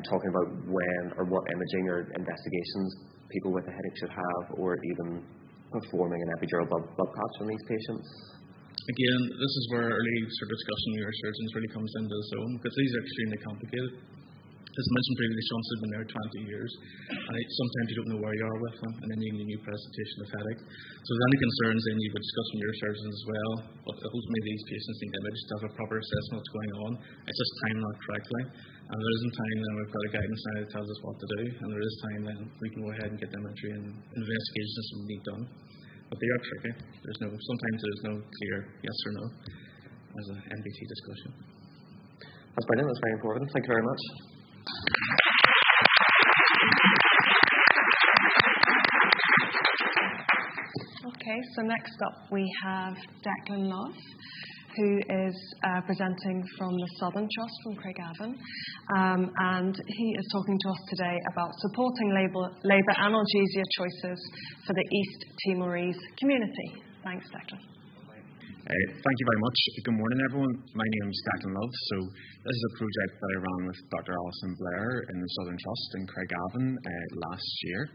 talking about when or what imaging or investigations people with a headache should have, or even performing an epidural blood patch on these patients? Again, this is where early sort of discussion with neurosurgeons really comes into its own, because these are extremely complicated. As mentioned previously, shunts have been there 20 years, and sometimes you don't know where you are with them, and then you need a new presentation of headache. So if there's any concerns, then you would discuss with your surgeons as well, but ultimately these patients need imaged to have a proper assessment of what's going on. It's just timed out correctly. And there isn't time then we've got a guidance now that tells us what to do, and there is time then we can go ahead and get them entry and investigations we need done. But they are tricky. Sometimes there's no clear yes or no as an MDT discussion. That's brilliant. That's very important. Thank you very much. Okay, so next up we have Declan Love, who is presenting from the Southern Trust from Craigavon, and he is talking to us today about supporting Labour analgesia choices for the East Timorese community. Thanks, Declan. Thank you very much. Good morning, everyone. My name is Declan Love. So this is a project that I ran with Dr. Alison Blair in the Southern Trust in Craigavon last year.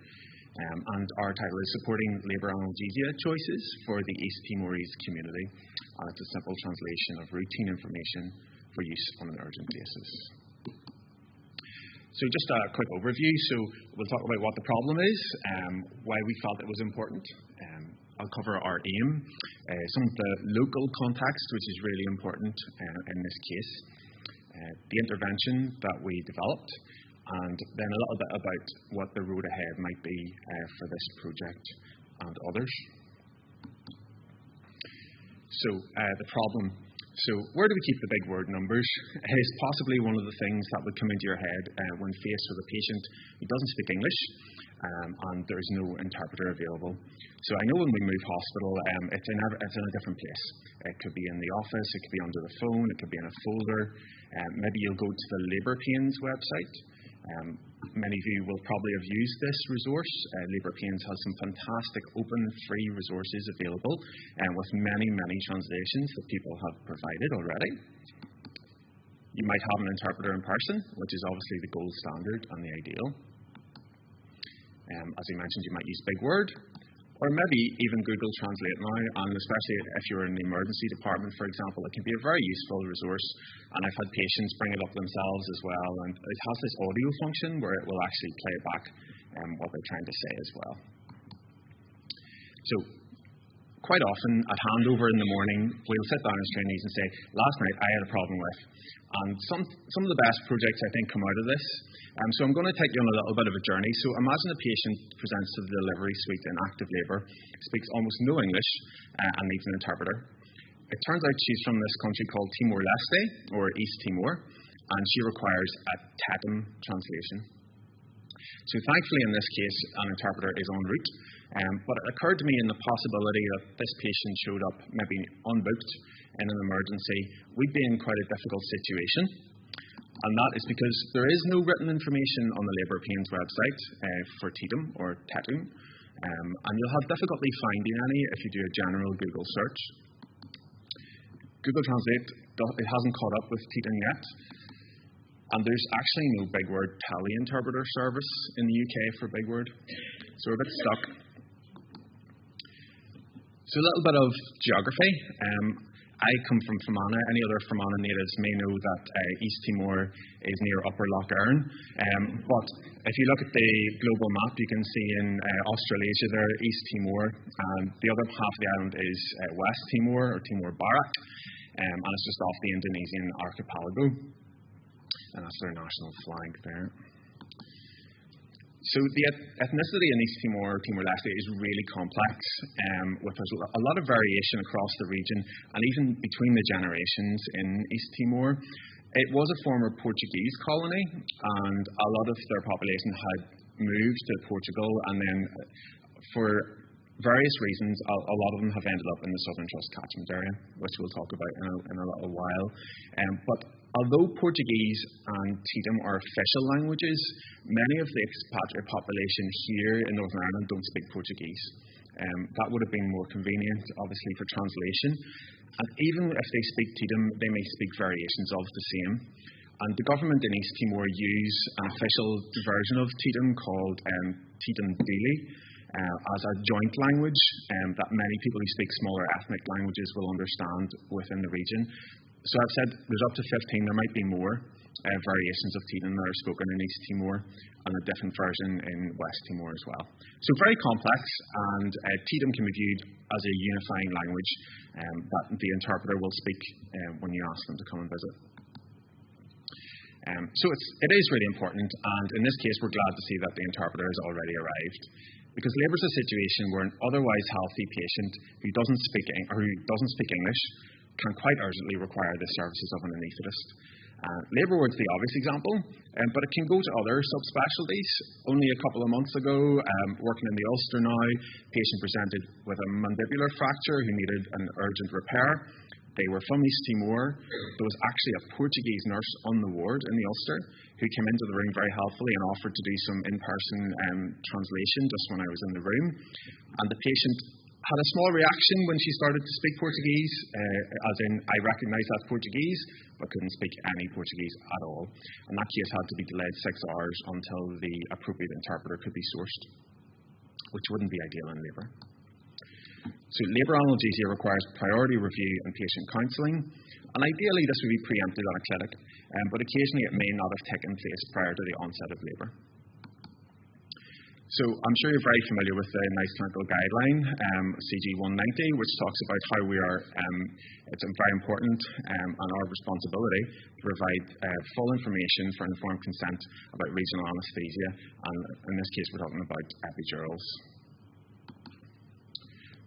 And our title is Supporting Labour Analgesia Choices for the East Timorese Community. And it's a simple translation of routine information for use on an urgent basis. So just a quick overview. So we'll talk about what the problem is, why we felt it was important. I'll cover our aim, some of the local context, which is really important in this case, the intervention that we developed, and then a little bit about what the road ahead might be for this project and others. So the problem. So where do we keep the big word numbers? It is possibly one of the things that would come into your head when faced with a patient who doesn't speak English and there's no interpreter available. So I know when we move hospital, it's in a different place. It could be in the office, it could be under the phone, it could be in a folder. Maybe you'll go to the Labour Pains website. Many of you will probably have used this resource. Labour Pains has some fantastic open free resources available with many translations that people have provided already. You might have an interpreter in person, which is obviously the gold standard and the ideal. As I mentioned, you might use Big Word, or maybe even Google Translate now, and especially if you're in the emergency department, for example, it can be a very useful resource. And I've had patients bring it up themselves as well, and it has this audio function where it will actually play back what they're trying to say as well. So quite often at handover in the morning, we'll sit down as trainees and say, last night I had a problem with. And some of the best projects I think come out of this. So I'm going to take you on a little bit of a journey. So imagine a patient presents to the delivery suite in active labour, speaks almost no English and needs an interpreter. It turns out she's from this country called Timor-Leste, or East Timor, and she requires a TETM translation. So thankfully in this case, an interpreter is en route, but it occurred to me in the possibility that this patient showed up maybe unbooked in an emergency, we'd be in quite a difficult situation. And that is because there is no written information on the Labour Pains website for TETM or TETM, and you'll have difficulty finding any if you do a general Google search. Google Translate, it hasn't caught up with TETM yet, and there's actually no Big Word tele-interpreter service in the UK for Big Word, so we're a bit stuck. So a little bit of geography. I come from Fermanagh. Any other Fermanagh natives may know that East Timor is near Upper Loch Earn. But if you look at the global map, you can see in Australasia there, East Timor, and the other half of the island is West Timor, or Timor Barak, and it's just off the Indonesian archipelago. And that's their national flag there. So the ethnicity in East Timor, Timor-Leste, is really complex, with a lot of variation across the region and even between the generations in East Timor. It was a former Portuguese colony, and a lot of their population had moved to Portugal, and then for various reasons, a lot of them have ended up in the Southern Trust catchment area, which we'll talk about in a little while. But although Portuguese and TETM are official languages, many of the expatriate population here in Northern Ireland don't speak Portuguese. That would have been more convenient, obviously, for translation. And even if they speak TETM, they may speak variations of the same. And the government in East Timor use an official version of TETM called TETM Dili as a joint language that many people who speak smaller ethnic languages will understand within the region. So I've said there's up to 15, there might be more variations of TETM that are spoken in East Timor, and a different version in West Timor as well. So very complex, and TETM can be viewed as a unifying language that the interpreter will speak when you ask them to come and visit. So it is really important, and in this case we're glad to see that the interpreter has already arrived. Because labour is a situation where an otherwise healthy patient who doesn't speak English can quite urgently require the services of an anaesthetist. Labour ward's the obvious example, but it can go to other subspecialties. Only a couple of months ago, working in the Ulster now, a patient presented with a mandibular fracture who needed an urgent repair. They were from East Timor. There was actually a Portuguese nurse on the ward in the Ulster who came into the room very helpfully and offered to do some in-person translation just when I was in the room. And the patient had a small reaction when she started to speak Portuguese, as in, I recognise that's Portuguese, but couldn't speak any Portuguese at all. And that case had to be delayed 6 hours until the appropriate interpreter could be sourced, which wouldn't be ideal in labour. So labour analgesia requires priority review and patient counselling, and ideally this would be preempted on a clinic, but occasionally it may not have taken place prior to the onset of labour. So I'm sure you're very familiar with the NICE clinical guideline, CG 190, which talks about how we are, it's very important and our responsibility to provide full information for informed consent about regional anaesthesia, and in this case we're talking about epidurals.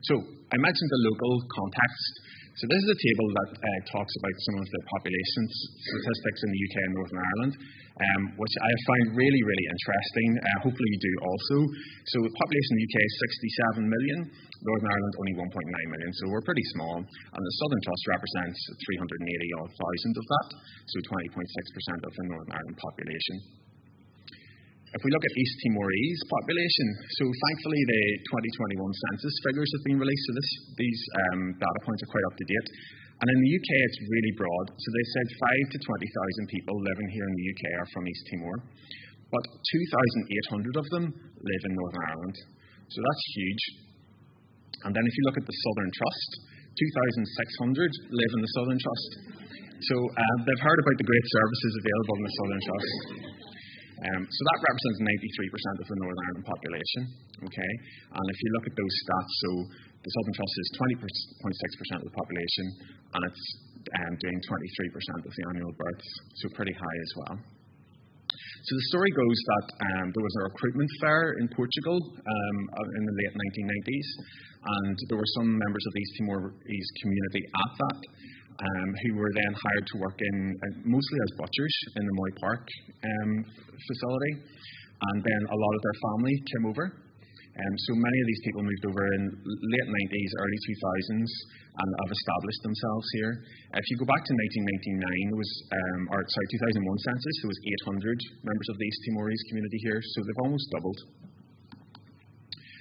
So I mentioned the local context. So this is a table that talks about some of the population statistics in the UK and Northern Ireland, which I find really, really interesting. Hopefully you do also. So the population in the UK is 67 million, Northern Ireland only 1.9 million, so we're pretty small. And the Southern Trust represents 380,000 of that, so 20.6% of the Northern Ireland population. If we look at East Timorese population, so thankfully the 2021 census figures have been released, so these data points are quite up to date. And in the UK it's really broad, so they said 5 to 20,000 people living here in the UK are from East Timor, but 2,800 of them live in Northern Ireland, so that's huge. And then if you look at the Southern Trust, 2,600 live in the Southern Trust, so they've heard about the great services available in the Southern Trust. So that represents 93% of the Northern Ireland population, okay? And if you look at those stats, so the Southern Trust is 20.6% of the population, and it's doing 23% of the annual births, so pretty high as well. So the story goes that there was a recruitment fair in Portugal in the late 1990s, and there were some members of the East Timorese community at that, who were then hired to work in, mostly as butchers in the Moy Park facility, and then a lot of their family came over. So many of these people moved over in late 90s, early 2000s, and have established themselves here. If you go back to 1999, there was, 2001 census, there was 800 members of the East Timorese community here, so they've almost doubled.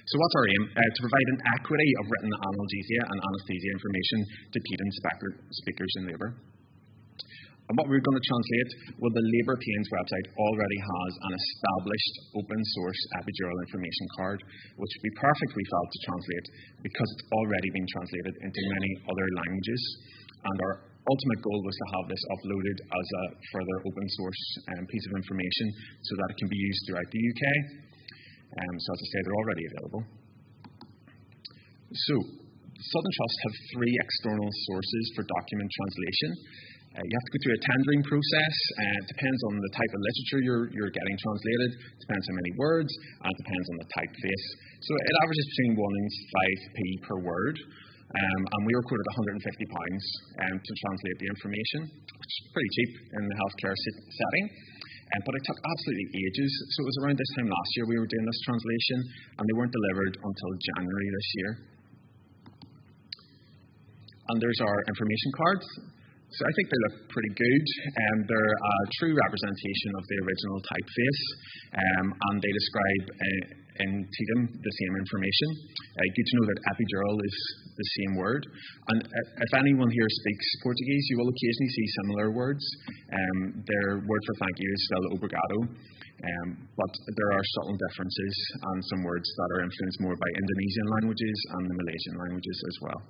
So what's our aim? To provide an equity of written analgesia and anaesthesia information to PEDN speakers in labour. And what we're going to translate, well, the Labour Pains website already has an established open source epidural information card, which would be perfect, we felt, to translate because it's already been translated into many other languages. And our ultimate goal was to have this uploaded as a further open source piece of information so that it can be used throughout the UK. So as I say, they're already available. So, Southern Trust have 3 external sources for document translation. You have to go through a tendering process. It depends on the type of literature you're getting translated. It depends how many words, and it depends on the typeface. So it averages between 1 and 5p per word. And we were quoted £150 to translate the information, which is pretty cheap in the healthcare setting. But it took absolutely ages. So it was around this time last year we were doing this translation, and they weren't delivered until January this year. And there's our information cards. So I think they look pretty good. They're a true representation of the original typeface, and they describe in TDM the same information. Good to know that epidural is the same word. And if anyone here speaks Portuguese, you will occasionally see similar words. Their word for thank you is still obrigado, but there are subtle differences and some words that are influenced more by Indonesian languages and the Malaysian languages as well.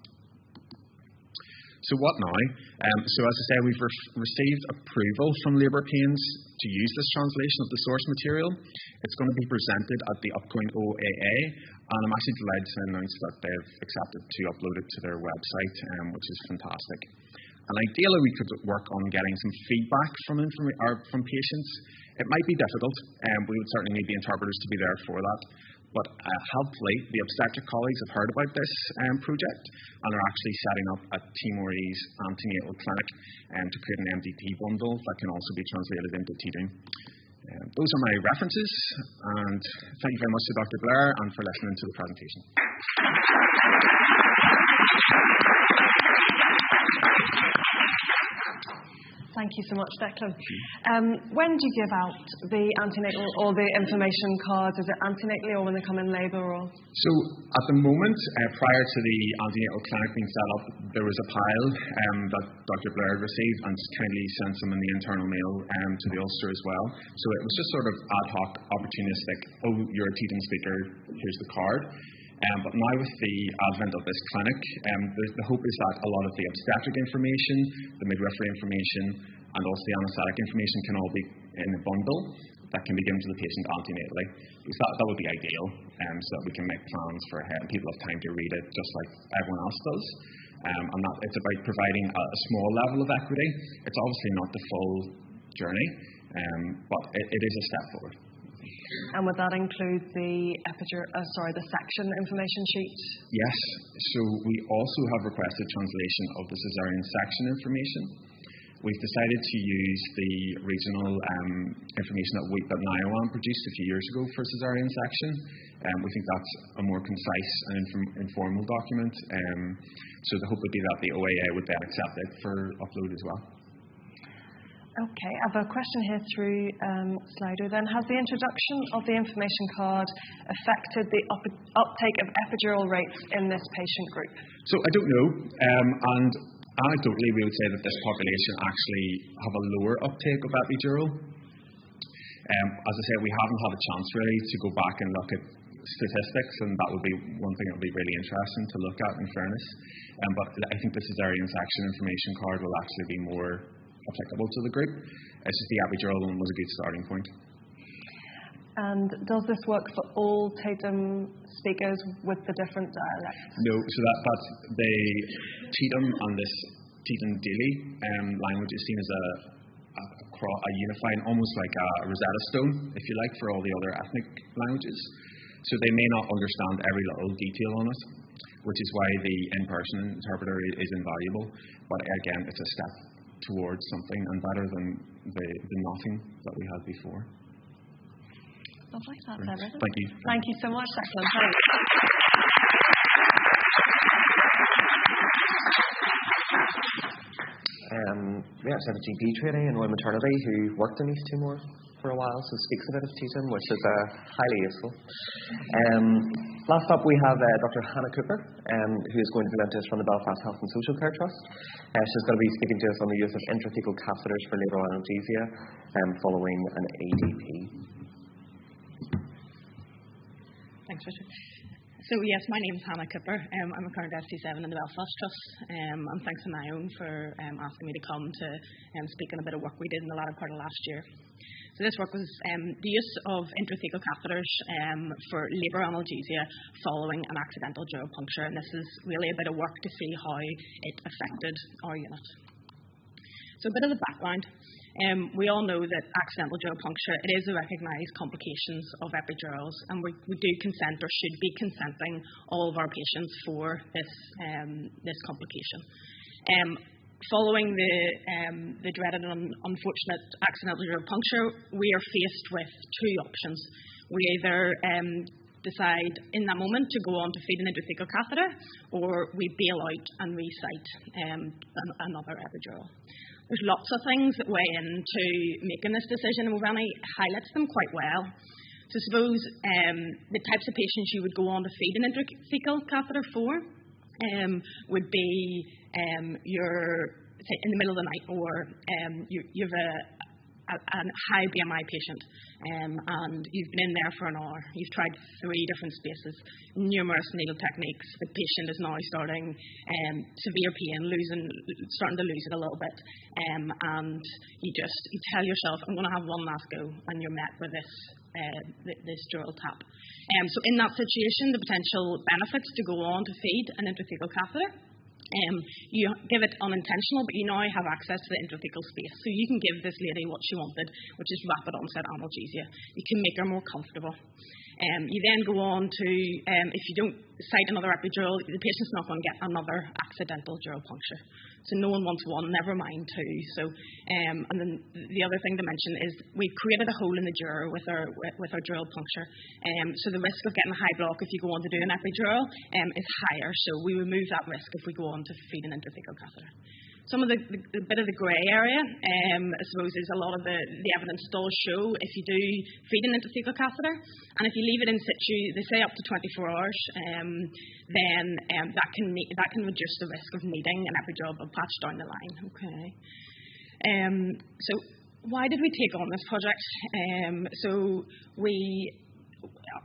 So what now? So as I say, we've received approval from Labour Pains to use this translation of the source material. It's going to be presented at the upcoming OAA, and I'm actually delighted to announce that they've accepted to upload it to their website, which is fantastic. And ideally, we could work on getting some feedback from patients. It might be difficult, and we would certainly need the interpreters to be there for that. But helpfully, the obstetric colleagues have heard about this project and are actually setting up a Timorese antenatal clinic to create an MDT bundle that can also be translated into teaching. Those are my references, and thank you very much to Dr. Blair and for listening to the presentation. Thank you so much, Declan. When do you give out the antenatal or the information cards? Is it antenatally or when they come in labour? So at the moment, prior to the antenatal clinic being set up, there was a pile that Dr. Blair received and kindly sent some in the internal mail to the Ulster as well. So it was just sort of ad hoc, opportunistic. Oh, you're a teaching speaker, here's the card. But now with the advent of this clinic, the hope is that a lot of the obstetric information, the midwifery information, and also the anaesthetic information can all be in a bundle that can be given to the patient antenatally. Because that would be ideal, so that we can make plans for ahead and people have time to read it just like everyone else does. And that it's about providing a small level of equity. It's obviously not the full journey, but it is a step forward. And would that include the section information sheet? Yes. So we also have requested translation of the caesarean section information. We've decided to use the regional information that NIOAN produced a few years ago for caesarean section. We think that's a more concise and informal document. So the hope would be that the OAA would then accept it for upload as well. Okay, I have a question here through Slido then. Has the introduction of the information card affected the uptake of epidural rates in this patient group? So I don't know, and anecdotally we would say that this population actually have a lower uptake of epidural. As I said, we haven't had a chance really to go back and look at statistics, and that would be one thing that would be really interesting to look at in fairness. But I think the caesarean section information card will actually be more applicable to the group. It's just the epidural one was a good starting point. And does this work for all Tatum speakers with the different dialects? No, so that's the Tatum and this Tatum Daily language is seen as a unifying, almost like a Rosetta Stone, if you like, for all the other ethnic languages. So they may not understand every little detail on it, which is why the in-person interpreter is invaluable. But again, it's a step towards something and better than the nothing that we had before. Lovely. That's everything. Thank you. Thank you so much, Declan. Thanks. We actually have a GP trainee in Royal Maternity who worked in East Timor for a while, so speaks a bit of Tetum, which is highly useful. Last up, we have Dr. Hannah Cooper, who is going to present to us from the Belfast Health and Social Care Trust. She's going to be speaking to us on the use of intrathecal catheters for labor analgesia following an ADP. Thanks, Richard. So yes, my name is Hannah Cooper. I'm a current ST7 in the Belfast Trust, and thanks to NIOAN for asking me to come to speak on a bit of work we did in the latter part of last year. So this work was the use of intrathecal catheters for labour analgesia following an accidental dural puncture, and this is really a bit of work to see how it affected our unit. So a bit of the background. We all know that accidental dural puncture, it is a recognised complications of epidurals, and we do consent or should be consenting all of our patients for this complication. Following the dreaded and unfortunate accidental dural puncture, we are faced with two options. We either decide in that moment to go on to feed an intrathecal catheter, or we bail out and resite another epidural. There's lots of things that weigh into making this decision, and Ravani highlights them quite well. So I suppose the types of patients you would go on to feed an intrathecal catheter for would be say in the middle of the night, or you have a high BMI patient and you've been in there for an hour. You've tried 3 different spaces, numerous needle techniques. The patient is now starting severe pain, starting to lose it a little bit, and you tell yourself, I'm going to have one last go, and you're met with this dural tap. So in that situation, the potential benefits to go on to feed an intrathecal catheter You give it unintentional, but you now have access to the intrathecal space. So you can give this lady what she wanted, which is rapid onset analgesia. You can make her more comfortable. You then go on to, if you don't cite another epidural, the patient's not going to get another accidental dural puncture. So no one wants one, never mind two. So, and then the other thing to mention is we created a hole in the dura with our dural puncture. So the risk of getting a high block if you go on to do an epidural is higher. So we remove that risk if we go on to feed an intrathecal catheter. Some of the bit of the grey area, I suppose, is a lot of the evidence does show if you do feed an intrathecal catheter, and if you leave it in situ, they say up to 24 hours, then that can reduce the risk of needing an epidural blood patch down the line. Okay. So why did we take on this project?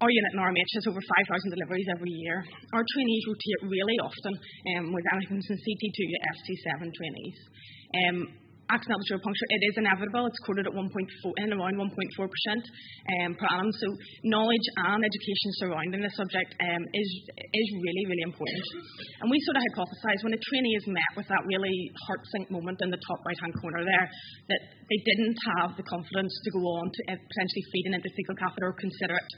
Our unit in RMH has over 5,000 deliveries every year. Our trainees rotate really often with anything from CT2 to ST7 trainees. Accidental dural puncture, it is inevitable. It's quoted at around 1.4% per annum. So knowledge and education surrounding the subject is really, really important. And we sort of hypothesise when a trainee is met with that really heart-sink moment in the top right-hand corner there, that they didn't have the confidence to go on to potentially feed an intrathecal catheter or consider it.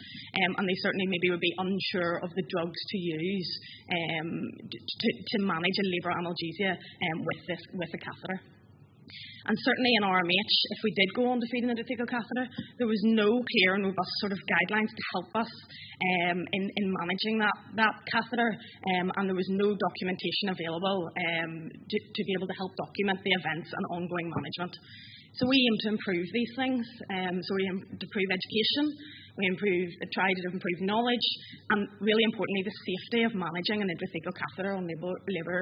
And they certainly maybe would be unsure of the drugs to use to manage a labour analgesia with a catheter. And certainly in RMH, if we did go on to feed an intrathecal catheter, there was no clear and robust sort of guidelines to help us in managing that catheter, and there was no documentation available to be able to help document the events and ongoing management. So we aim to improve these things. So we aim to improve education, we try to improve knowledge, and really importantly, the safety of managing an intrathecal catheter on labour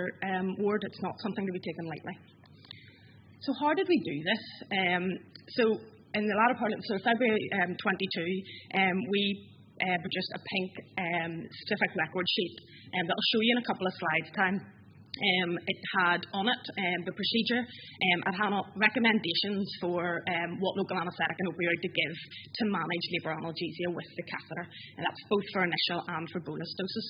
ward. It's not something to be taken lightly. So how did we do this? So in the latter part of February 22, we produced a pink specific record sheet that I'll show you in a couple of slides' time. It had on it the procedure. It had recommendations for what local anaesthetic and opioid to give to manage labour analgesia with the catheter, and that's both for initial and for bolus doses.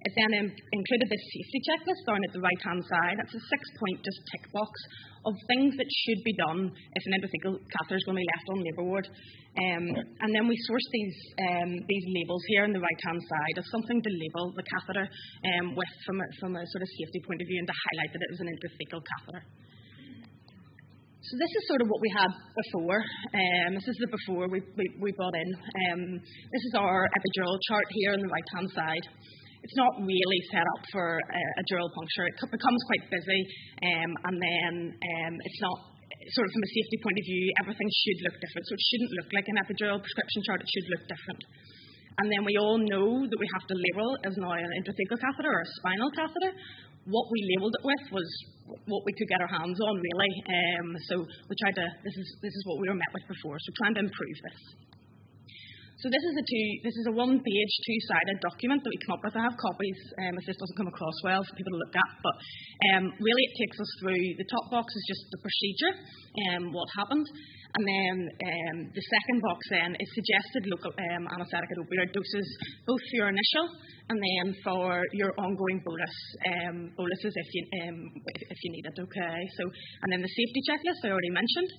It then included this safety checklist down at the right-hand side. It's a 6-point just tick box of things that should be done if an intrathecal catheter is going to be left on labour ward. And then we sourced these labels here on the right-hand side as something to label the catheter with from a sort of safety point of view and to highlight that it was an intrathecal catheter. So this is sort of what we had before. This is the before we brought in. This is our epidural chart here on the right-hand side. It's not really set up for a dural puncture. It becomes quite busy, and then it's not, sort of from a safety point of view, everything should look different. So it shouldn't look like an epidural prescription chart. It should look different. And then we all know that we have to label as now an intrathecal catheter or a spinal catheter. What we labelled it with was what we could get our hands on, really. So we tried to, this is what we were met with before, so trying to improve this. So this is a one-page, two-sided document that we come up with. I have copies if this doesn't come across well for people to look at, but really it takes us through. The top box is just the procedure, what happened, and then the second box then is suggested local anaesthetic and opioid doses, both for your initial and then for your ongoing boluses if you need it. Okay. So, and then the safety checklist I already mentioned,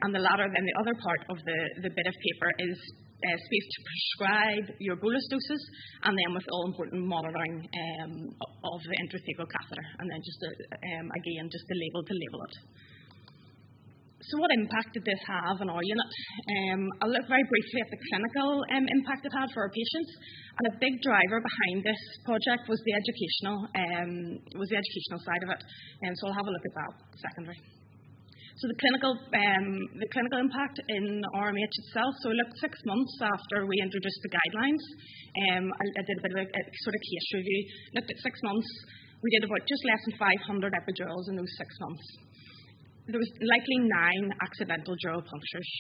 and the latter, then the other part of the bit of paper is space to prescribe your bolus doses, and then with all important monitoring of the intrathecal catheter, and then just again just the label to label it. So what impact did this have on our unit? I'll look very briefly at the clinical impact it had for our patients, and a big driver behind this project was the educational side of it, and so I'll have a look at that secondary. So the clinical impact in RMH itself, so I looked 6 months after we introduced the guidelines. I did a bit of a sort of case review, looked at 6 months. We did about just less than 500 epidurals in those 6 months. There was likely 9 accidental dural punctures.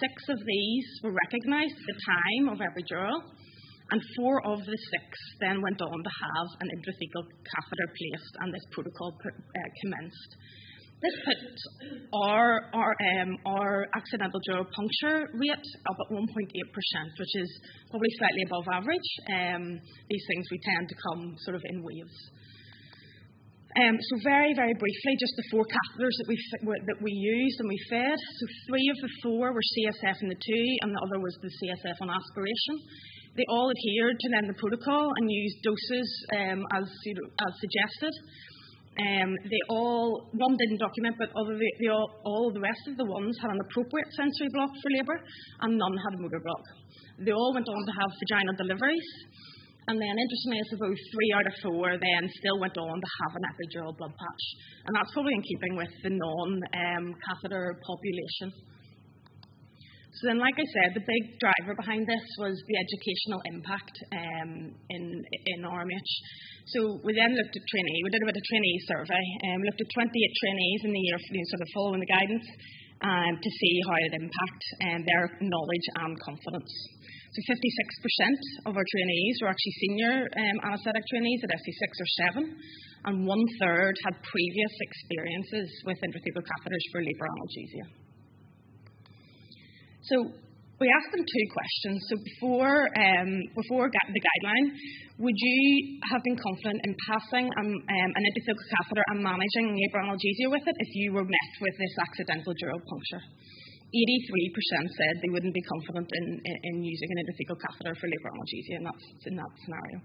6 of these were recognised at the time of epidural, and 4 of the 6 then went on to have an intrathecal catheter placed, and this protocol commenced. This puts our accidental dural puncture rate up at 1.8%, which is probably slightly above average. These things we tend to come sort of in waves. So very, very briefly, just the 4 catheters that we used and we fed. So 3 of the 4 were CSF in the 2, and the other was the CSF on aspiration. They all adhered to then the protocol and used doses as suggested. One didn't document, but all the rest of the ones had an appropriate sensory block for labour, and none had a motor block. They all went on to have vaginal deliveries. And then, interestingly, I suppose 3 out of 4 then still went on to have an epidural blood patch. And that's probably in keeping with the non-catheter population. So then, like I said, the big driver behind this was the educational impact in RMH. So we then looked at trainee. We did a bit of trainee survey. We looked at 28 trainees in the year, sort of following the guidance, to see how it impacted their knowledge and confidence. So 56% of our trainees were actually senior anaesthetic trainees at SC6 or 7, and 1/3 had previous experiences with intrathecal catheters for labour analgesia. So we asked them 2 questions. So before the guideline, would you have been confident in passing an intrathecal catheter and managing labour analgesia with it if you were met with this accidental dural puncture? 83% said they wouldn't be confident in using an intrathecal catheter for labour analgesia in that scenario.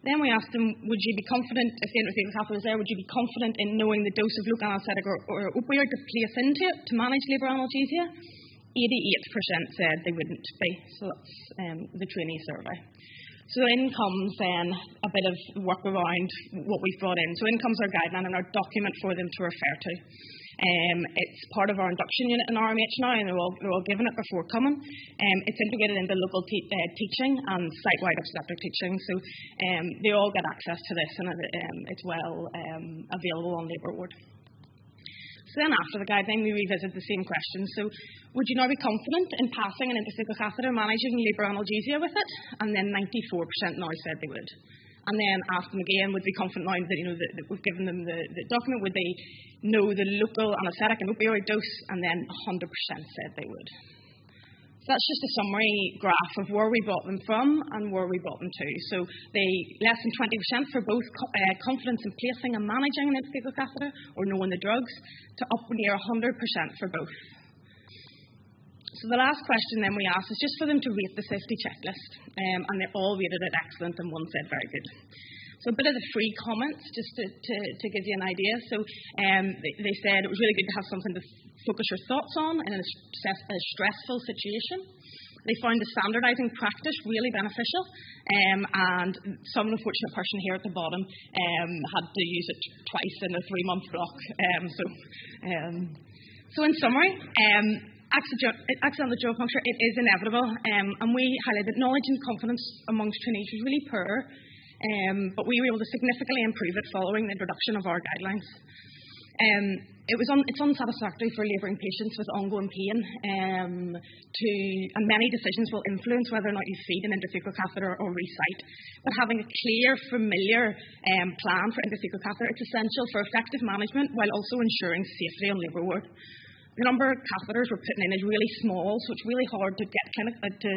Then we asked them, would you be confident, if the intrathecal catheter was there, would you be confident in knowing the dose of local anaesthetic or opioid to place into it to manage labour analgesia? 88% said they wouldn't be. So that's the trainee survey. So in comes then a bit of work around what we've brought in. So in comes our guideline and our document for them to refer to. It's part of our induction unit in RMH now, and they're all given it before coming. It's integrated into local teaching and site-wide obstetric teaching, so they all get access to this, and it's well available on labour ward. So then after the guideline, we revisit the same questions. So would you now be confident in passing an intrathecal catheter managing labour analgesia with it? And then 94% now said they would. And then asked them again, would be confident now that we've given them the document, would they know the local anaesthetic and opioid dose? And then 100% said they would. So that's just a summary graph of where we brought them from and where we brought them to. So they less than 20% for both confidence in placing and managing an intrathecal catheter or knowing the drugs, to up near 100% for both. So the last question then we asked is just for them to rate the safety checklist, and they all rated it excellent and one said very good. So a bit of the free comments just to give you an idea. So they said it was really good to have something to focus your thoughts on in a stressful situation. They found the standardising practice really beneficial, and some unfortunate person here at the bottom had to use it twice in a 3-month block. So in summary, accidental dural puncture, it is inevitable, and we highlight that knowledge and confidence amongst trainees was really poor, but we were able to significantly improve it following the introduction of our guidelines. It's unsatisfactory for labouring patients with ongoing pain, and many decisions will influence whether or not you feed an intrathecal catheter or resite. But having a clear, familiar plan for intrathecal catheter, it's essential for effective management while also ensuring safety on labour ward. The number of catheters we're putting in is really small, so it's really hard to get to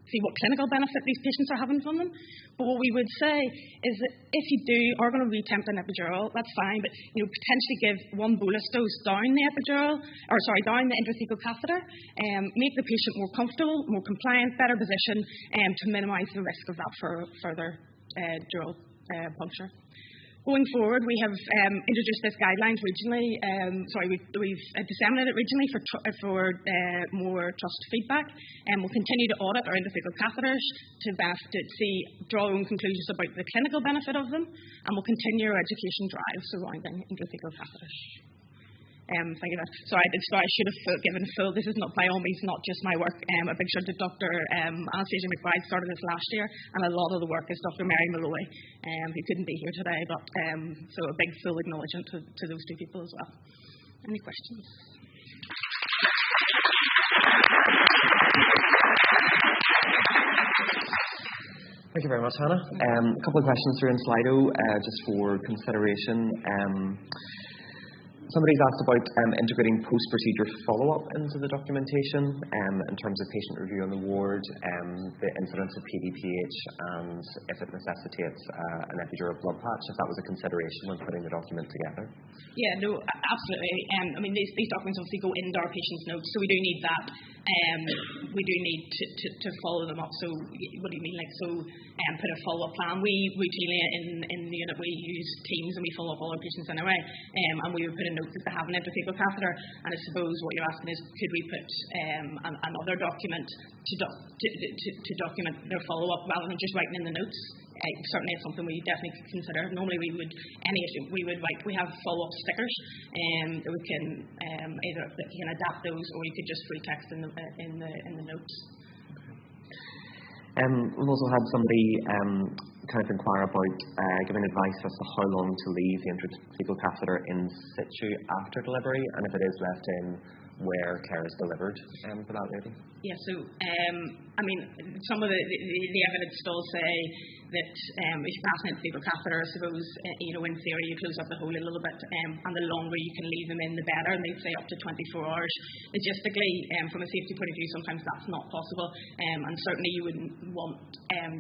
see what clinical benefit these patients are having from them. But what we would say is that if you are going to retempt an epidural, that's fine, but potentially give 1 bolus dose down the intrathecal catheter, make the patient more comfortable, more compliant, better position, to minimise the risk of that for further dural puncture. Going forward, we have introduced this guidelines regionally. We've disseminated it regionally for more trust feedback, and we'll continue to audit our intrathecal catheters to draw our own conclusions about the clinical benefit of them, and we'll continue our education drive surrounding intrathecal catheters. Thank you. Sorry, I should have given full. This is not by all means not just my work. A big shout out to Dr. Anastasia McBride started this last year, and a lot of the work is Dr. Mary Malloy, who couldn't be here today. But so a big full acknowledgement to those 2 people as well. Any questions? Thank you very much, Hannah. A couple of questions here in Slido, just for consideration. Somebody's asked about integrating post-procedure follow-up into the documentation in terms of patient review on the ward, the incidence of PDPH, and if it necessitates an epidural blood patch, if that was a consideration when putting the document together. Yeah, no, absolutely. I mean, these documents obviously go into our patient's notes, so we do need that. We do need to follow them up. So, what do you mean? Put a follow-up plan. We routinely in the unit we use Teams and we follow up all our patients anyway. And we would put a note that they have an intrathecal catheter. And I suppose what you're asking is, could we put another document to document their follow-up rather than just writing in the notes? Certainly it's something we definitely could consider. Normally we have follow-up stickers that we can either you can adapt those or you could just free text in the notes. We've also had somebody kind of inquire about giving advice as to how long to leave the intrathecal catheter in situ after delivery, and if it is left in where care is delivered for that lady. Yeah, so I mean, some of the evidence does say that if you pass an intrathecal catheter, I suppose in theory you close up the hole a little bit, and the longer you can leave them in, the better. And they say up to 24 hours. Logistically, from a safety point of view, sometimes that's not possible, and certainly you wouldn't want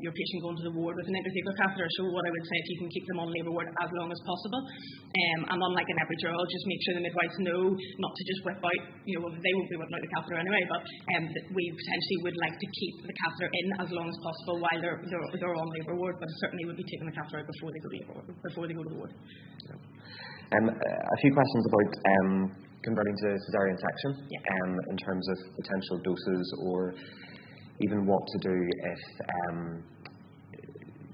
your patient going to the ward with an intrathecal catheter. So what I would say is you can keep them on labour ward as long as possible, and unlike an epidural, just make sure the midwives know not to just whip out. They won't be whipping out the catheter anyway, but we potentially would like to keep the catheter in as long as possible while they're on labour ward, but certainly would be taking the catheter out before they go to the ward. A few questions about converting to caesarean section, in terms of potential doses or even what to do if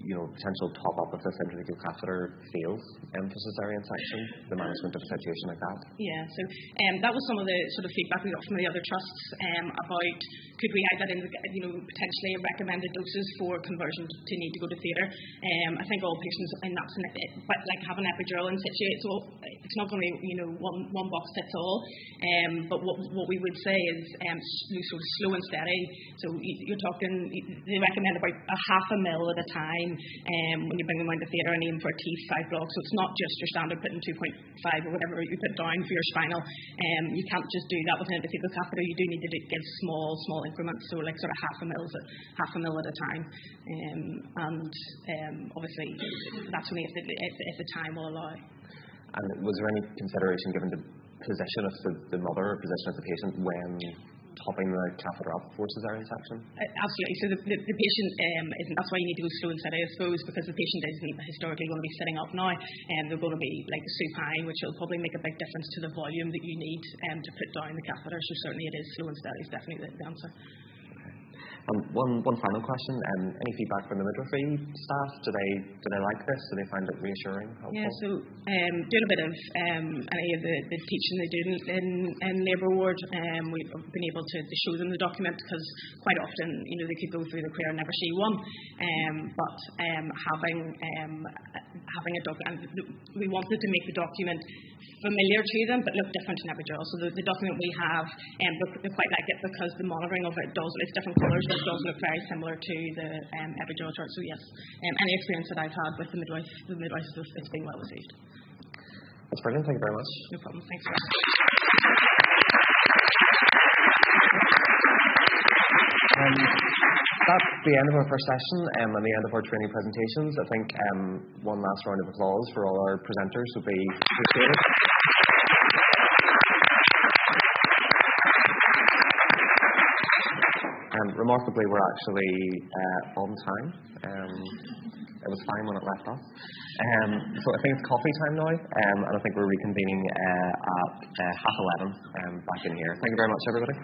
potential top-up of this intrathecal catheter fails for caesarean section, the management of a situation like that. Yeah, so that was some of the sort of feedback we got from the other trusts about could we add that in, potentially recommended doses for conversion to need to go to theatre. I think all patients in that, but like have an epidural in situ, it's not going to be one box fits all. But what we would say is sort of slow and steady. So you're talking, they recommend about a half a mil at a time when you bring them around to theatre and aim for a T5 block. So it's not just your standard putting 2.5 or whatever you put down for your spinal. You can't just do that with an intrathecal catheter. You do need to give small increments, so like sort of half a mil at a time. And obviously that's only if the time will allow. And was there any consideration given the position of the mother or position of the patient when topping the catheter up for caesarean section? Absolutely. So the patient isn't. That's why you need to go slow and steady, I suppose, because the patient isn't historically going to be sitting up now, and they're going to be like supine, which will probably make a big difference to the volume that you need to put down the catheter. So certainly it is slow and steady is definitely the answer. One final question. Any feedback from the midwifery staff? Do they like this? Do they find it reassuring, helpful? Yeah, so doing a bit of any of the teaching they do in labour ward, we've been able to show them the document because quite often, they could go through the career and never see one. But having a document, we wanted to make the document familiar to them, but look different in epidural. So the document we have, they quite like it because the monitoring of it it's different colours, but it does look very similar to the epidural chart. So yes, any experience that I've had with the midwives, it's been well received. That's brilliant. Thank you very much. No problem. Thanks. That's the end of our first session and the end of our training presentations. I think one last round of applause for all our presenters would be appreciated. Remarkably, we're actually on time. It was fine when it left us. So I think it's coffee time now, and I think we're reconvening at 11:30 back in here. Thank you very much, everybody.